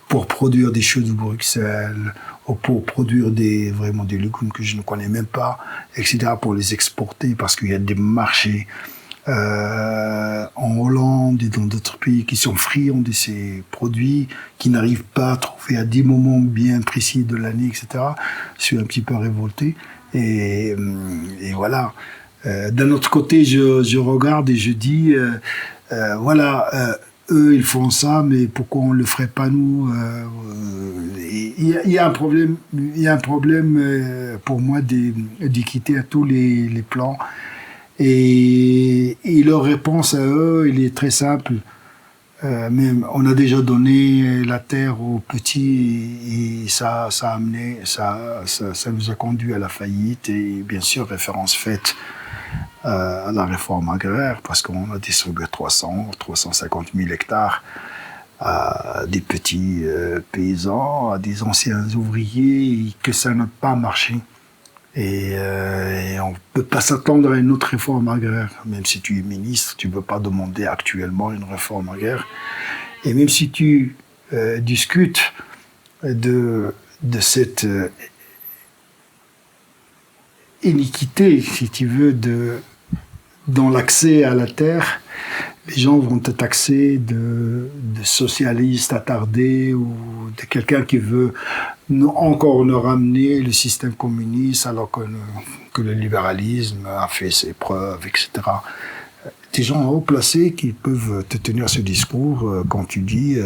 [SPEAKER 3] pour produire des choses de Bruxelles, ou pour produire vraiment des légumes que je ne connais même pas, etc., pour les exporter, parce qu'il y a des marchés en Hollande et dans d'autres pays qui sont friands de ces produits, qui n'arrivent pas à trouver à des moments bien précis de l'année, etc. Je suis un petit peu révolté. Et voilà. D'un autre côté, je regarde et je dis, voilà, eux, ils font ça, mais pourquoi on le ferait pas nous? Il y a un problème, pour moi d'équité à tous les plans. Et leur réponse à eux, il est très simple. Même on a déjà donné la terre aux petits et ça nous a conduit à la faillite et bien sûr référence faite à la réforme agraire parce qu'on a distribué 350 000 hectares à des petits paysans, à des anciens ouvriers, et que ça n'a pas marché. Et on ne peut pas s'attendre à une autre réforme agraire. Même si tu es ministre, tu ne peux pas demander actuellement une réforme agraire. Et même si tu discutes de cette iniquité, si tu veux, dans l'accès à la terre, les gens vont te taxer de socialiste attardé ou de quelqu'un qui veut encore nous ramener le système communiste alors que le libéralisme a fait ses preuves, etc. Des gens haut placés qui peuvent te tenir ce discours quand tu dis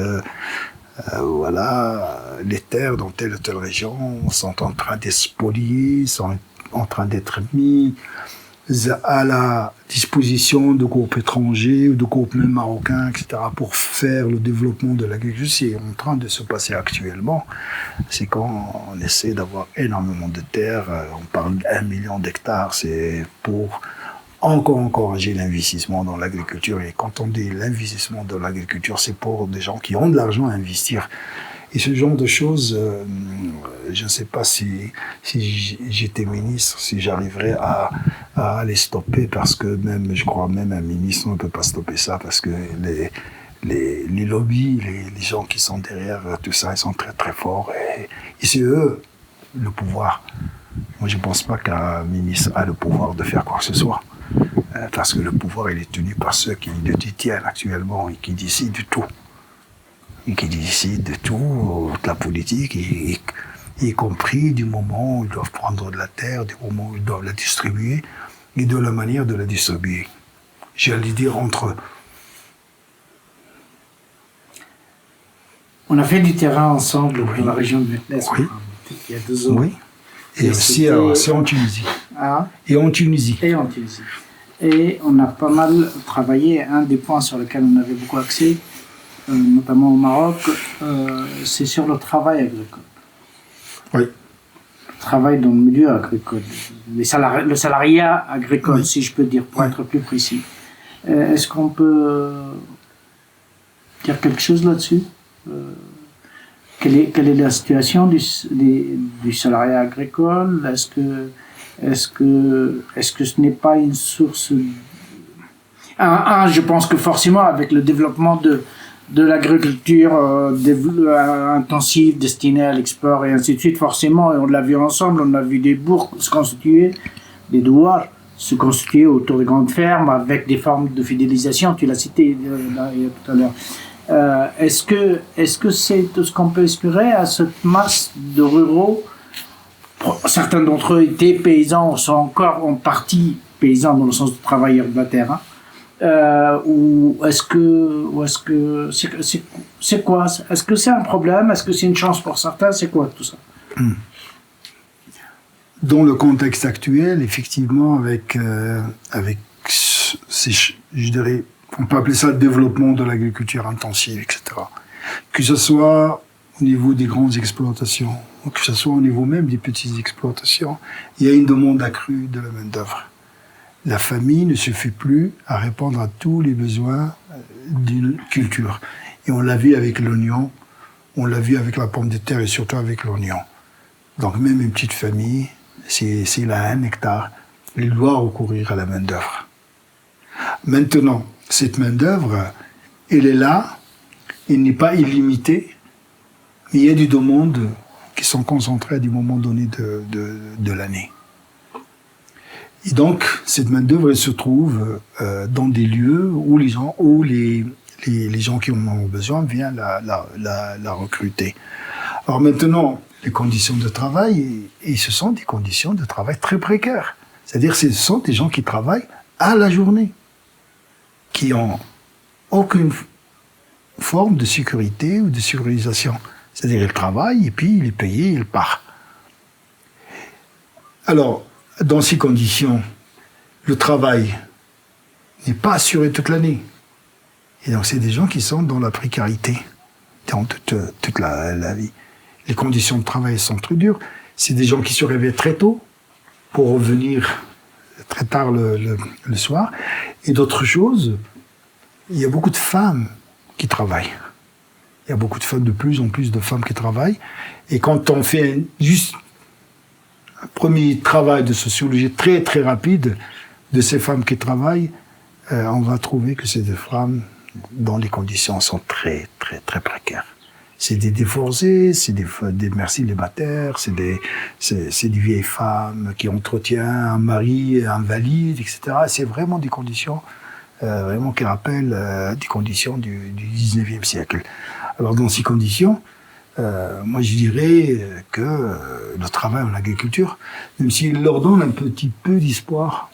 [SPEAKER 3] voilà, les terres dans telle ou telle région sont en train d'être spoliées, sont en train d'être mis à la disposition de groupes étrangers ou de groupes même marocains, etc., pour faire le développement de l'agriculture. C'est en train de se passer actuellement. C'est quand on essaie d'avoir énormément de terres, on parle d'1 million d'hectares, c'est pour encore encourager l'investissement dans l'agriculture. Et quand on dit l'investissement dans l'agriculture, c'est pour des gens qui ont de l'argent à investir. Et ce genre de choses, je ne sais pas si j'étais ministre, si j'arriverais à les stopper, parce que même, je crois même un ministre ne peut pas stopper ça, parce que les lobbies, les gens qui sont derrière tout ça, ils sont très très forts, et c'est eux le pouvoir. Moi, je ne pense pas qu'un ministre a le pouvoir de faire quoi que ce soit, parce que le pouvoir, il est tenu par ceux qui le détiennent actuellement et qui décident du tout. Et qui décident de tout, de la politique, y compris du moment où ils doivent prendre de la terre, du moment où ils doivent la distribuer, et de la manière de la distribuer. J'allais dire entre eux.
[SPEAKER 2] On a fait du terrain ensemble dans la région de Metles,
[SPEAKER 3] oui.
[SPEAKER 2] Il y a 2 ans.
[SPEAKER 3] Oui. Et aussi c'est en Tunisie.
[SPEAKER 2] Ah.
[SPEAKER 3] Et en Tunisie.
[SPEAKER 2] Et en Tunisie. Et on a pas mal travaillé. Un des points sur lesquels on avait beaucoup axé, notamment au Maroc, c'est sur le travail agricole.
[SPEAKER 3] Oui.
[SPEAKER 2] Le travail dans le milieu agricole. Le salariat agricole, oui, si je peux dire, pour être plus précis. Est-ce qu'on peut dire quelque chose là-dessus? Quelle est la situation du salariat agricole? Est-ce que ce n'est pas une source... je pense que forcément, avec le développement de l'agriculture intensive, destinée à l'export et ainsi de suite, forcément, et on l'a vu ensemble, on a vu des bourgs se constituer, des douars se constituer autour des grandes fermes, avec des formes de fidélisation, tu l'as cité tout à l'heure. Est-ce que c'est tout ce qu'on peut espérer à cette masse de ruraux? Certains d'entre eux étaient paysans, sont encore en partie paysans dans le sens de travailleurs de la terre, hein. Ou est-ce que c'est quoi? Est-ce que c'est un problème? Est-ce que c'est une chance pour certains? C'est quoi tout ça?
[SPEAKER 3] Dans le contexte actuel, effectivement, avec je dirais, on peut appeler ça le développement de l'agriculture intensive, etc. Que ce soit au niveau des grandes exploitations, ou que ce soit au niveau même des petites exploitations, il y a une demande accrue de la main-d'œuvre. La famille ne suffit plus à répondre à tous les besoins d'une culture. Et on l'a vu avec l'oignon, on l'a vu avec la pomme de terre et surtout avec l'oignon. Donc même une petite famille, s'il a 1 hectare, il doit recourir à la main-d'œuvre. Maintenant, cette main-d'œuvre, elle est là, elle n'est pas illimitée, mais il y a des demandes qui sont concentrées à des moments donnés de l'année. Et donc, cette main-d'œuvre, elle se trouve dans des lieux où les gens qui en ont besoin viennent la recruter. Alors maintenant, les conditions de travail, et ce sont des conditions de travail très précaires. C'est-à-dire ce sont des gens qui travaillent à la journée, qui ont aucune forme de sécurité ou de sécurisation. C'est-à-dire, il travaille et puis il est payé, il part. Alors, dans ces conditions, le travail n'est pas assuré toute l'année. Et donc, c'est des gens qui sont dans la précarité dans toute la vie. Les conditions de travail sont très dures. C'est des gens qui se réveillent très tôt pour revenir très tard le soir. Et d'autres choses, il y a beaucoup de femmes qui travaillent. Il y a beaucoup de femmes, de plus en plus de femmes qui travaillent. Et quand on fait juste un premier travail de sociologie très très rapide de ces femmes qui travaillent, on va trouver que c'est des femmes dont les conditions sont très très très précaires. C'est des divorcés, c'est des mères célibataires, c'est des vieilles femmes qui entretiennent un mari invalide, etc. C'est vraiment des conditions vraiment qui rappellent des conditions du 19e siècle. Alors dans ces conditions, moi je dirais que le travail en agriculture, même s'il leur donne un petit peu d'espoir,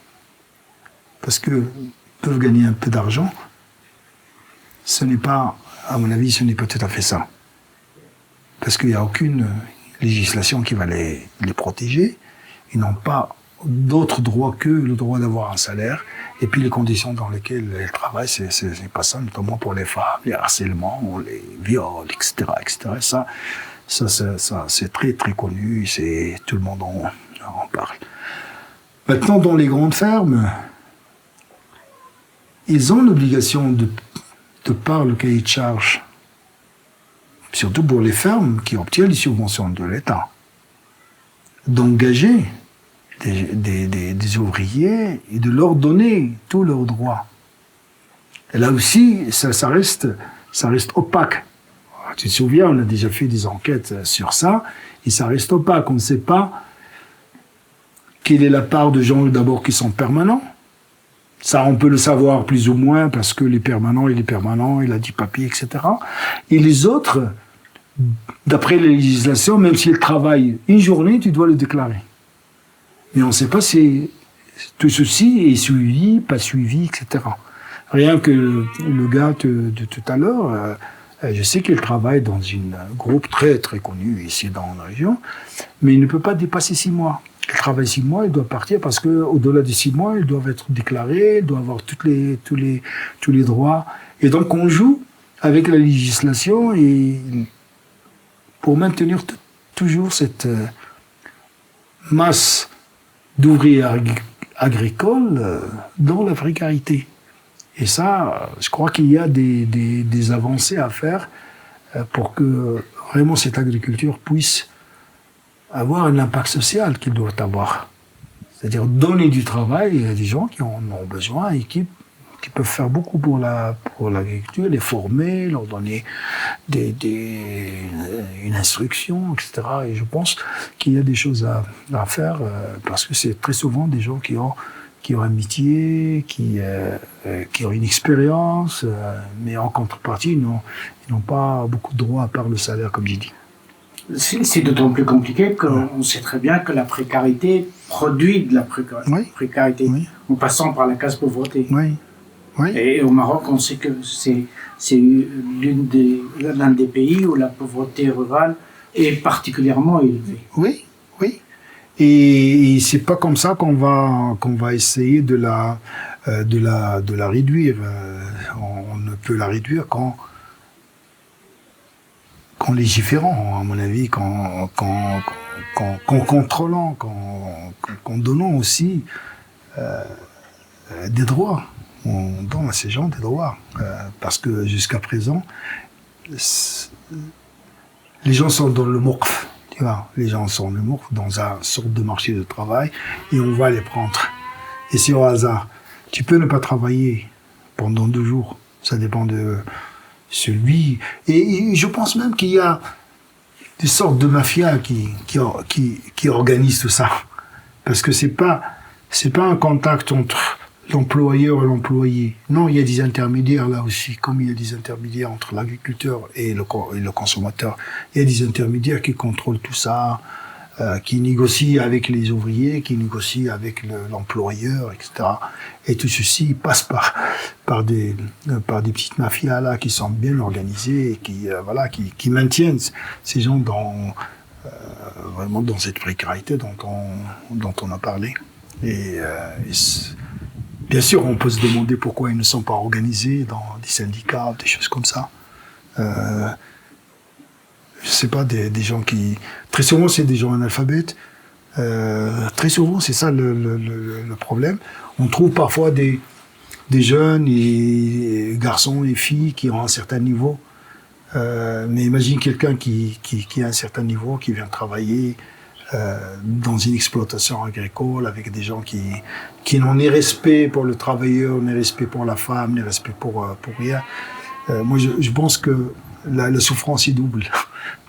[SPEAKER 3] parce qu'ils peuvent gagner un peu d'argent, ce n'est pas, à mon avis, ce n'est pas tout à fait ça. Parce qu'il n'y a aucune législation qui va les protéger. Ils n'ont pas d'autre droit que le droit d'avoir un salaire. Et puis les conditions dans lesquelles elles travaillent, c'est pas ça, notamment pour les femmes, les harcèlements, les viols, etc., etc. Ça c'est très très connu, tout le monde en parle. Maintenant, dans les grandes fermes, ils ont l'obligation de par le cahier de charge, surtout pour les fermes qui obtiennent les subventions de l'État, d'engager des ouvriers et de leur donner tous leurs droits. Et là aussi, ça reste opaque. Tu te souviens, on a déjà fait des enquêtes sur ça, et ça reste opaque. On ne sait pas quelle est la part de gens d'abord qui sont permanents. Ça, on peut le savoir plus ou moins parce que les permanents, il a 10 papiers, etc. Et les autres, d'après la législation, même s'ils travaillent une journée, tu dois le déclarer. Mais on ne sait pas si tout ceci est suivi, pas suivi, etc. Rien que le gars de tout à l'heure, je sais qu'il travaille dans un groupe très très connu ici dans la région, mais il ne peut pas dépasser 6 mois. Il travaille 6 mois, il doit partir parce que au-delà des 6 mois, ils doivent être déclarés, ils doivent avoir tous les droits. Et donc on joue avec la législation et pour maintenir toujours cette masse d'ouvriers agricoles dans la précarité. Et ça, je crois qu'il y a des avancées à faire pour que vraiment cette agriculture puisse avoir un impact social qu'il doit avoir. C'est-à-dire donner du travail à des gens qui en ont besoin et qui peuvent faire beaucoup pour l'agriculture, les former, leur donner une instruction, etc. Et je pense qu'il y a des choses à faire parce que c'est très souvent des gens qui ont un métier, qui ont une expérience, mais en contrepartie, ils n'ont pas beaucoup de droits à part le salaire, comme j'ai dit.
[SPEAKER 2] C'est d'autant plus compliqué qu'on sait très bien que la précarité produit de la précarité, en passant par la case pauvreté.
[SPEAKER 3] Oui. Oui.
[SPEAKER 2] Et au Maroc, on sait que c'est l'un des pays où la pauvreté rurale est particulièrement élevée.
[SPEAKER 3] Oui. Et c'est pas comme ça qu'on va essayer de la réduire. On ne peut la réduire qu'en légiférant, à mon avis, qu'en contrôlant, qu'en donnant aussi des droits. On donne à ces gens des droits. Parce que jusqu'à présent, les gens sont dans le mourf. Tu vois, les gens sont dans le mourf, dans un sorte de marché de travail, et on va les prendre. Et si au hasard, tu peux ne pas travailler pendant 2 jours, ça dépend de celui. Et je pense même qu'il y a des sortes de mafias qui organisent tout ça. Parce que c'est pas un contact entre l'employeur et l'employé. Non, il y a des intermédiaires là aussi, comme il y a des intermédiaires entre l'agriculteur et le consommateur. Il y a des intermédiaires qui contrôlent tout ça. qui négocie avec les ouvriers, qui négocie avec l'employeur, etc. Et tout ceci passe par des petites mafias là qui sont bien organisées et qui maintiennent ces gens vraiment dans cette précarité dont on a parlé. Et bien sûr, on peut se demander pourquoi ils ne sont pas organisés dans des syndicats, des choses comme ça. Je sais pas, des gens qui... Très souvent, c'est des gens analphabètes. Très souvent, c'est ça le problème. On trouve parfois des jeunes et garçons et filles qui ont un certain niveau. Mais imagine quelqu'un qui a un certain niveau, qui vient travailler dans une exploitation agricole avec des gens qui n'ont ni respect pour le travailleur, ni respect pour la femme, ni respect pour rien. Moi, je pense que la souffrance est double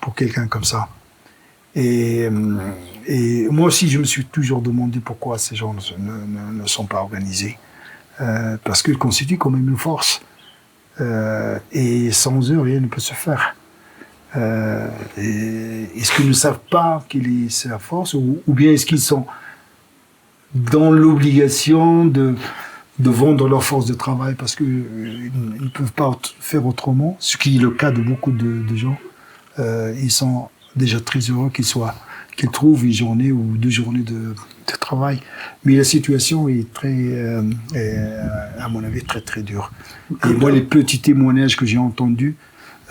[SPEAKER 3] pour quelqu'un comme ça. Et moi aussi, je me suis toujours demandé pourquoi ces gens ne sont pas organisés. Parce qu'ils constituent quand même une force. Et sans eux, rien ne peut se faire. Est-ce qu'ils ne savent pas c'est la force, ou bien est-ce qu'ils sont dans l'obligation de vendre leur force de travail parce qu'ils ne peuvent pas faire autrement, ce qui est le cas de beaucoup de gens. Ils sont déjà très heureux qu'ils trouvent une journée ou 2 journées de travail. Mais la situation est à mon avis, très très dure. Et moi, les petits témoignages que j'ai entendus,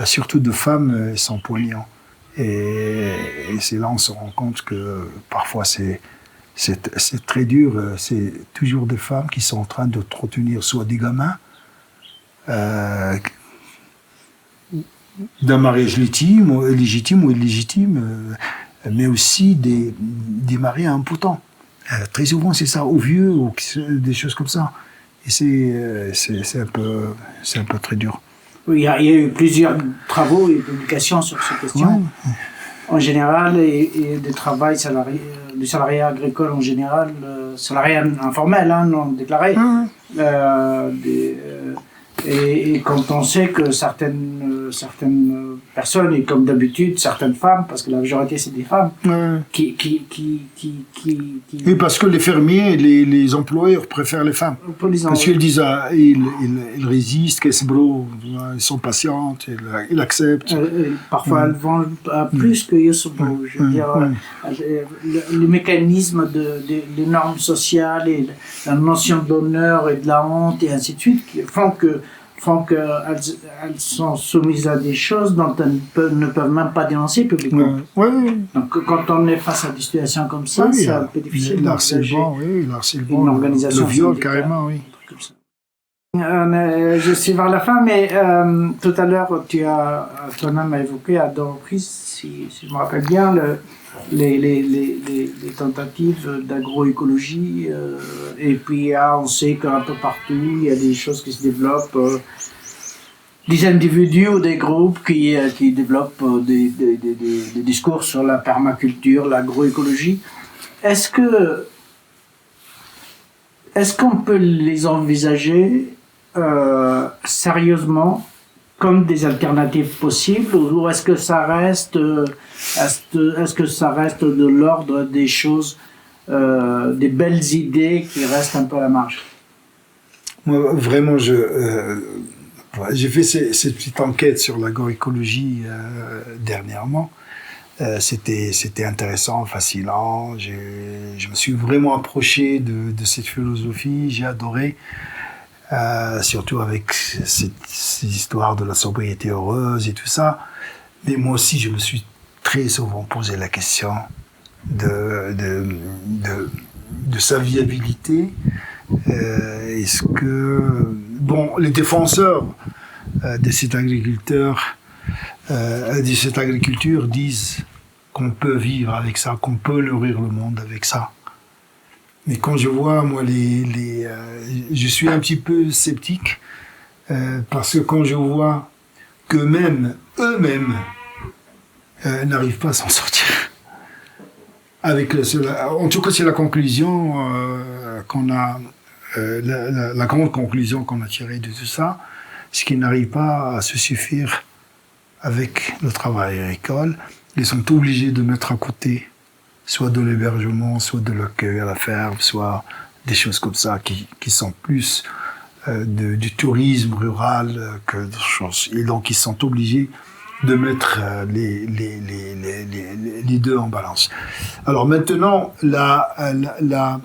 [SPEAKER 3] surtout de femmes, sont poignants. Et c'est là on se rend compte que parfois c'est très dur. C'est toujours des femmes qui sont en train de retenir soit des gamins d'un mariage légitime ou illégitime, mais aussi des maris impotents. Très souvent, c'est ça, aux vieux, ou des choses comme ça. Et c'est un peu très dur.
[SPEAKER 2] Oui, il y a eu plusieurs travaux et publications sur ces questions. Ouais. En général, et du travail salarié, du salariat agricole en général, salariat informel, non déclaré. Et quand on sait que certaines personnes, et comme d'habitude, certaines femmes, parce que la majorité c'est des femmes, qui...
[SPEAKER 3] Oui, parce que les fermiers, les employeurs préfèrent les femmes. Parce qu'ils disent, ils résistent, ils sont patientes, ils acceptent.
[SPEAKER 2] Parfois elles vendent plus que Yosobo. Je veux dire, le mécanisme des normes sociales et la notion d'honneur et de la honte et ainsi de suite, qui font qu'elles sont soumises à des choses dont elles ne peuvent même pas dénoncer publiquement. Donc quand on est face à des situations comme ça, c'est un peu difficile d'engager une organisation.
[SPEAKER 3] Le viol, carrément, oui.
[SPEAKER 2] Je suis vers la fin, mais tout à l'heure, toi-même évoqué à 2 reprises, si je me rappelle bien, les tentatives d'agroécologie, et puis on sait qu'un peu partout il y a des choses qui se développent, des individus ou des groupes qui développent des discours sur la permaculture, l'agroécologie. Est-ce qu'on peut les envisager sérieusement comme des alternatives possibles, ou est-ce que ça reste de l'ordre des choses, des belles idées qui restent un peu à la marge?
[SPEAKER 3] Moi, vraiment, j'ai fait cette petite enquête sur l'agroécologie dernièrement. C'était intéressant, fascinant. Je me suis vraiment approché de cette philosophie. J'ai adoré. Surtout avec ces histoires de la sobriété heureuse et tout ça. Mais moi aussi, je me suis très souvent posé la question de sa viabilité. Est-ce que... Bon, les défenseurs de cette agriculture disent qu'on peut vivre avec ça, qu'on peut nourrir le monde avec ça. Mais quand je vois, moi, je suis un petit peu sceptique, parce que quand je vois que même eux-mêmes n'arrivent pas à s'en sortir. En tout cas, c'est la conclusion qu'on a, la grande conclusion qu'on a tirée de tout ça, c'est qu'ils n'arrivent pas à se suffire avec le travail agricole. Ils sont obligés de mettre à côté soit de l'hébergement, soit de l'accueil à la ferme, soit des choses comme ça qui sont plus du tourisme rural que d'autres choses. Et donc, ils sont obligés de mettre les deux en balance. Alors maintenant, la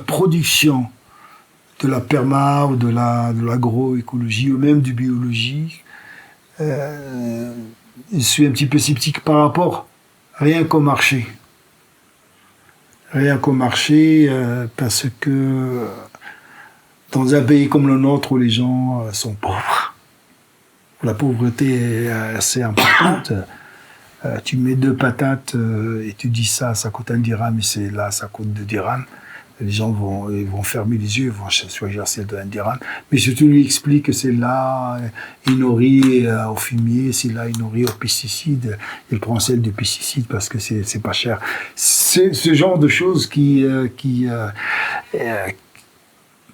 [SPEAKER 3] production de la perma ou de l'agroécologie ou même du biologie, je suis un petit peu sceptique par rapport rien qu'au marché. Rien qu'au marché, parce que dans un pays comme le nôtre où les gens sont pauvres, où la pauvreté est assez importante, tu mets 2 patates et tu dis ça coûte 1 dirham, et c'est là, ça coûte 2 dirhams. Les gens vont fermer les yeux, ils vont choisir celle de 1 dirham. Mais si tu lui expliques que c'est là, il nourrit au fumier, c'est là, il nourrit aux pesticides, il prend celle du pesticide parce que c'est pas cher. C'est ce genre de choses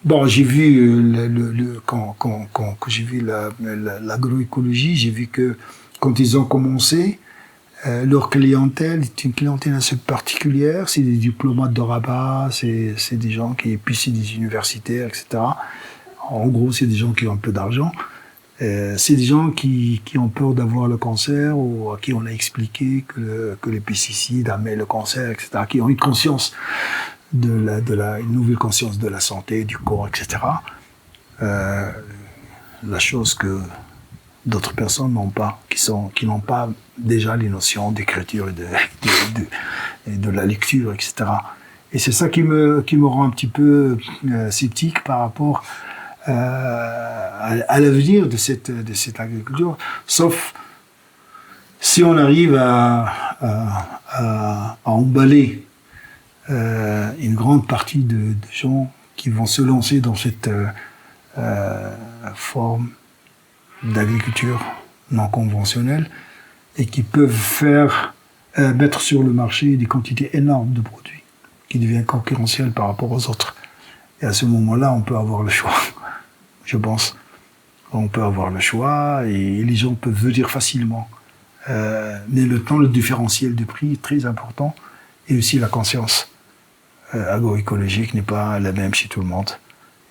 [SPEAKER 3] bon, j'ai vu quand j'ai vu l'agroécologie, j'ai vu que quand ils ont commencé, leur clientèle est une clientèle assez particulière. C'est des diplomates de Rabat, c'est des gens qui, puis c'est des universitaires, etc. En gros, c'est des gens qui ont un peu d'argent. C'est des gens qui ont peur d'avoir le cancer ou à qui on a expliqué que les pesticides amènent le cancer, etc. Qui ont une conscience une nouvelle conscience de la santé, du corps, etc. La chose que d'autres personnes n'ont pas, qui n'ont pas déjà les notions d'écriture et de la lecture, etc. Et c'est ça qui me rend un petit peu sceptique par rapport à l'avenir de cette agriculture, sauf si on arrive à emballer une grande partie de gens qui vont se lancer dans cette forme d'agriculture non conventionnelle et qui peuvent mettre sur le marché des quantités énormes de produits qui deviennent concurrentiels par rapport aux autres. Et à ce moment-là, on peut avoir le choix, je pense. On peut avoir le choix et les gens peuvent venir facilement. Mais le différentiel de prix est très important et aussi la conscience agroécologique n'est pas la même chez tout le monde.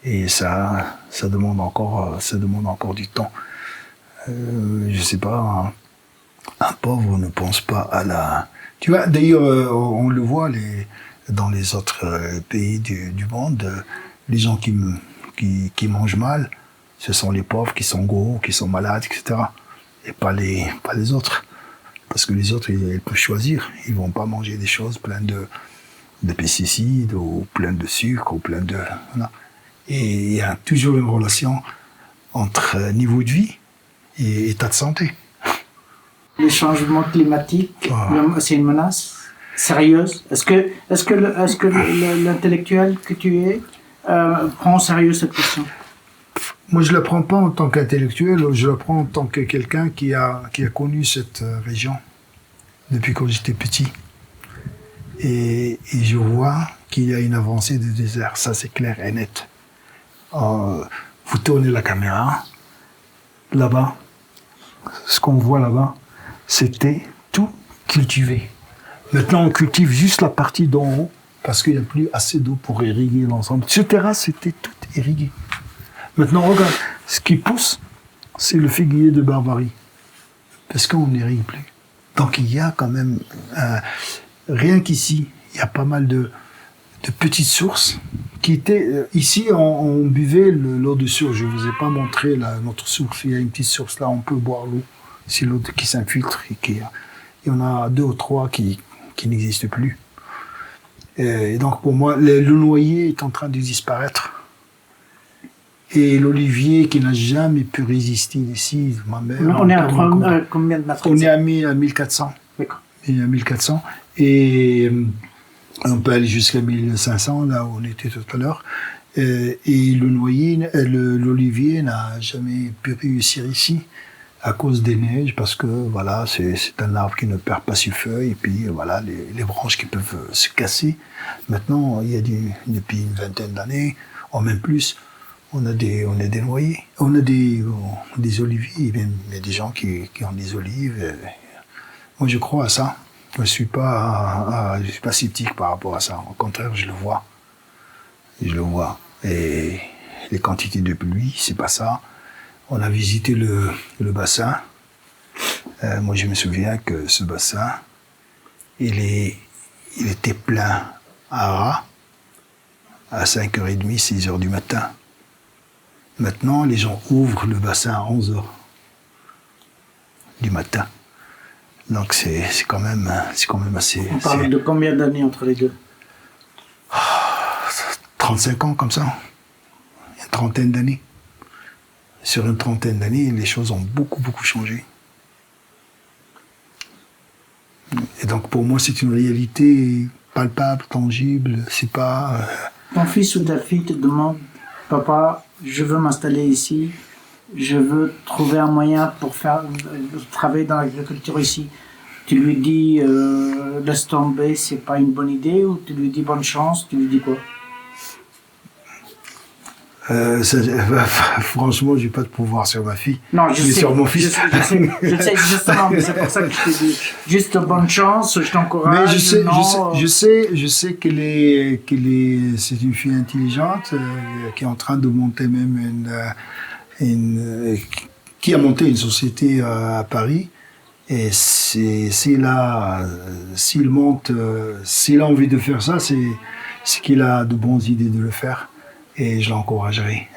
[SPEAKER 3] Et ça demande encore du temps. Je sais pas, un pauvre ne pense pas à la... Tu vois, d'ailleurs, on le voit dans les autres pays du monde, les gens qui mangent mal, ce sont les pauvres qui sont gros, qui sont malades, etc. Et pas les autres. Parce que les autres, ils peuvent choisir. Ils vont pas manger des choses pleines de pesticides, ou pleines de sucre, ou pleines de... Voilà. Et il y a toujours une relation entre niveau de vie et état de santé.
[SPEAKER 2] Le changement climatique, c'est une menace sérieuse. Est-ce que l'intellectuel que tu es prend au sérieux cette question?
[SPEAKER 3] Moi, je la prends pas en tant qu'intellectuel, je la prends en tant que quelqu'un qui a connu cette région depuis quand j'étais petit. Et je vois qu'il y a une avancée du désert, ça c'est clair et net. Vous tournez la caméra, là-bas, ce qu'on voit là-bas, c'était tout cultivé. Maintenant, on cultive juste la partie d'en haut, parce qu'il n'y a plus assez d'eau pour irriguer l'ensemble. Ce terrain, c'était tout irrigué. Maintenant, regarde, ce qui pousse, c'est le figuier de Barbarie. Parce qu'on n'irrigue plus. Donc, il y a quand même, rien qu'ici, il y a pas mal de petites sources qui étaient... ici, on buvait l'eau de source. Je ne vous ai pas montré notre source. Il y a une petite source là, on peut boire l'eau. C'est l'eau qui s'infiltre. Il y en a 2 ou 3 qui n'existent plus. Et donc, pour moi, le noyer est en train de disparaître. Et l'olivier qui n'a jamais pu résister ici, ma mère...
[SPEAKER 2] On est à combien de mètres?
[SPEAKER 3] On est à 1400.
[SPEAKER 2] D'accord.
[SPEAKER 3] Il y a 1400. Et on peut aller jusqu'à 1500, là où on était tout à l'heure. Et le noyer, l'olivier n'a jamais pu réussir ici à cause des neiges, parce que voilà, c'est un arbre qui ne perd pas ses feuilles, et puis voilà, les branches qui peuvent se casser. Maintenant, il y a depuis une vingtaine d'années, ou même plus, on a des noyers, on a des oliviers, il y a des gens qui ont des olives. Moi, je crois à ça. Je suis pas sceptique par rapport à ça. Au contraire, je le vois. Je le vois. Et les quantités de pluie, c'est pas ça. On a visité le bassin. Moi, je me souviens que ce bassin, il était plein à 5h30, 6h du matin. Maintenant, les gens ouvrent le bassin à 11h du matin. Donc c'est quand même assez...
[SPEAKER 2] On parle de combien d'années entre les deux?
[SPEAKER 3] 35 ans comme ça. Une trentaine d'années. Sur une trentaine d'années, les choses ont beaucoup changé. Et donc pour moi, c'est une réalité palpable, tangible. C'est pas...
[SPEAKER 2] Ton fils ou ta fille te demande, papa, je veux m'installer ici, je veux trouver un moyen pour travailler dans l'agriculture ici. Tu lui dis, laisse tomber, c'est pas une bonne idée, ou tu lui dis bonne chance, tu lui dis quoi?
[SPEAKER 3] Franchement, j'ai pas de pouvoir sur ma fille.
[SPEAKER 2] Non, je sais,
[SPEAKER 3] sur mon fils.
[SPEAKER 2] Je sais justement, mais c'est pour ça que je te dis juste bonne chance, je t'encourage.
[SPEAKER 3] Mais je sais c'est une fille intelligente qui est en train de monter même qui a monté une société à Paris. Et s'il a envie de faire ça, c'est qu'il a de bonnes idées de le faire. Et je l'encouragerai.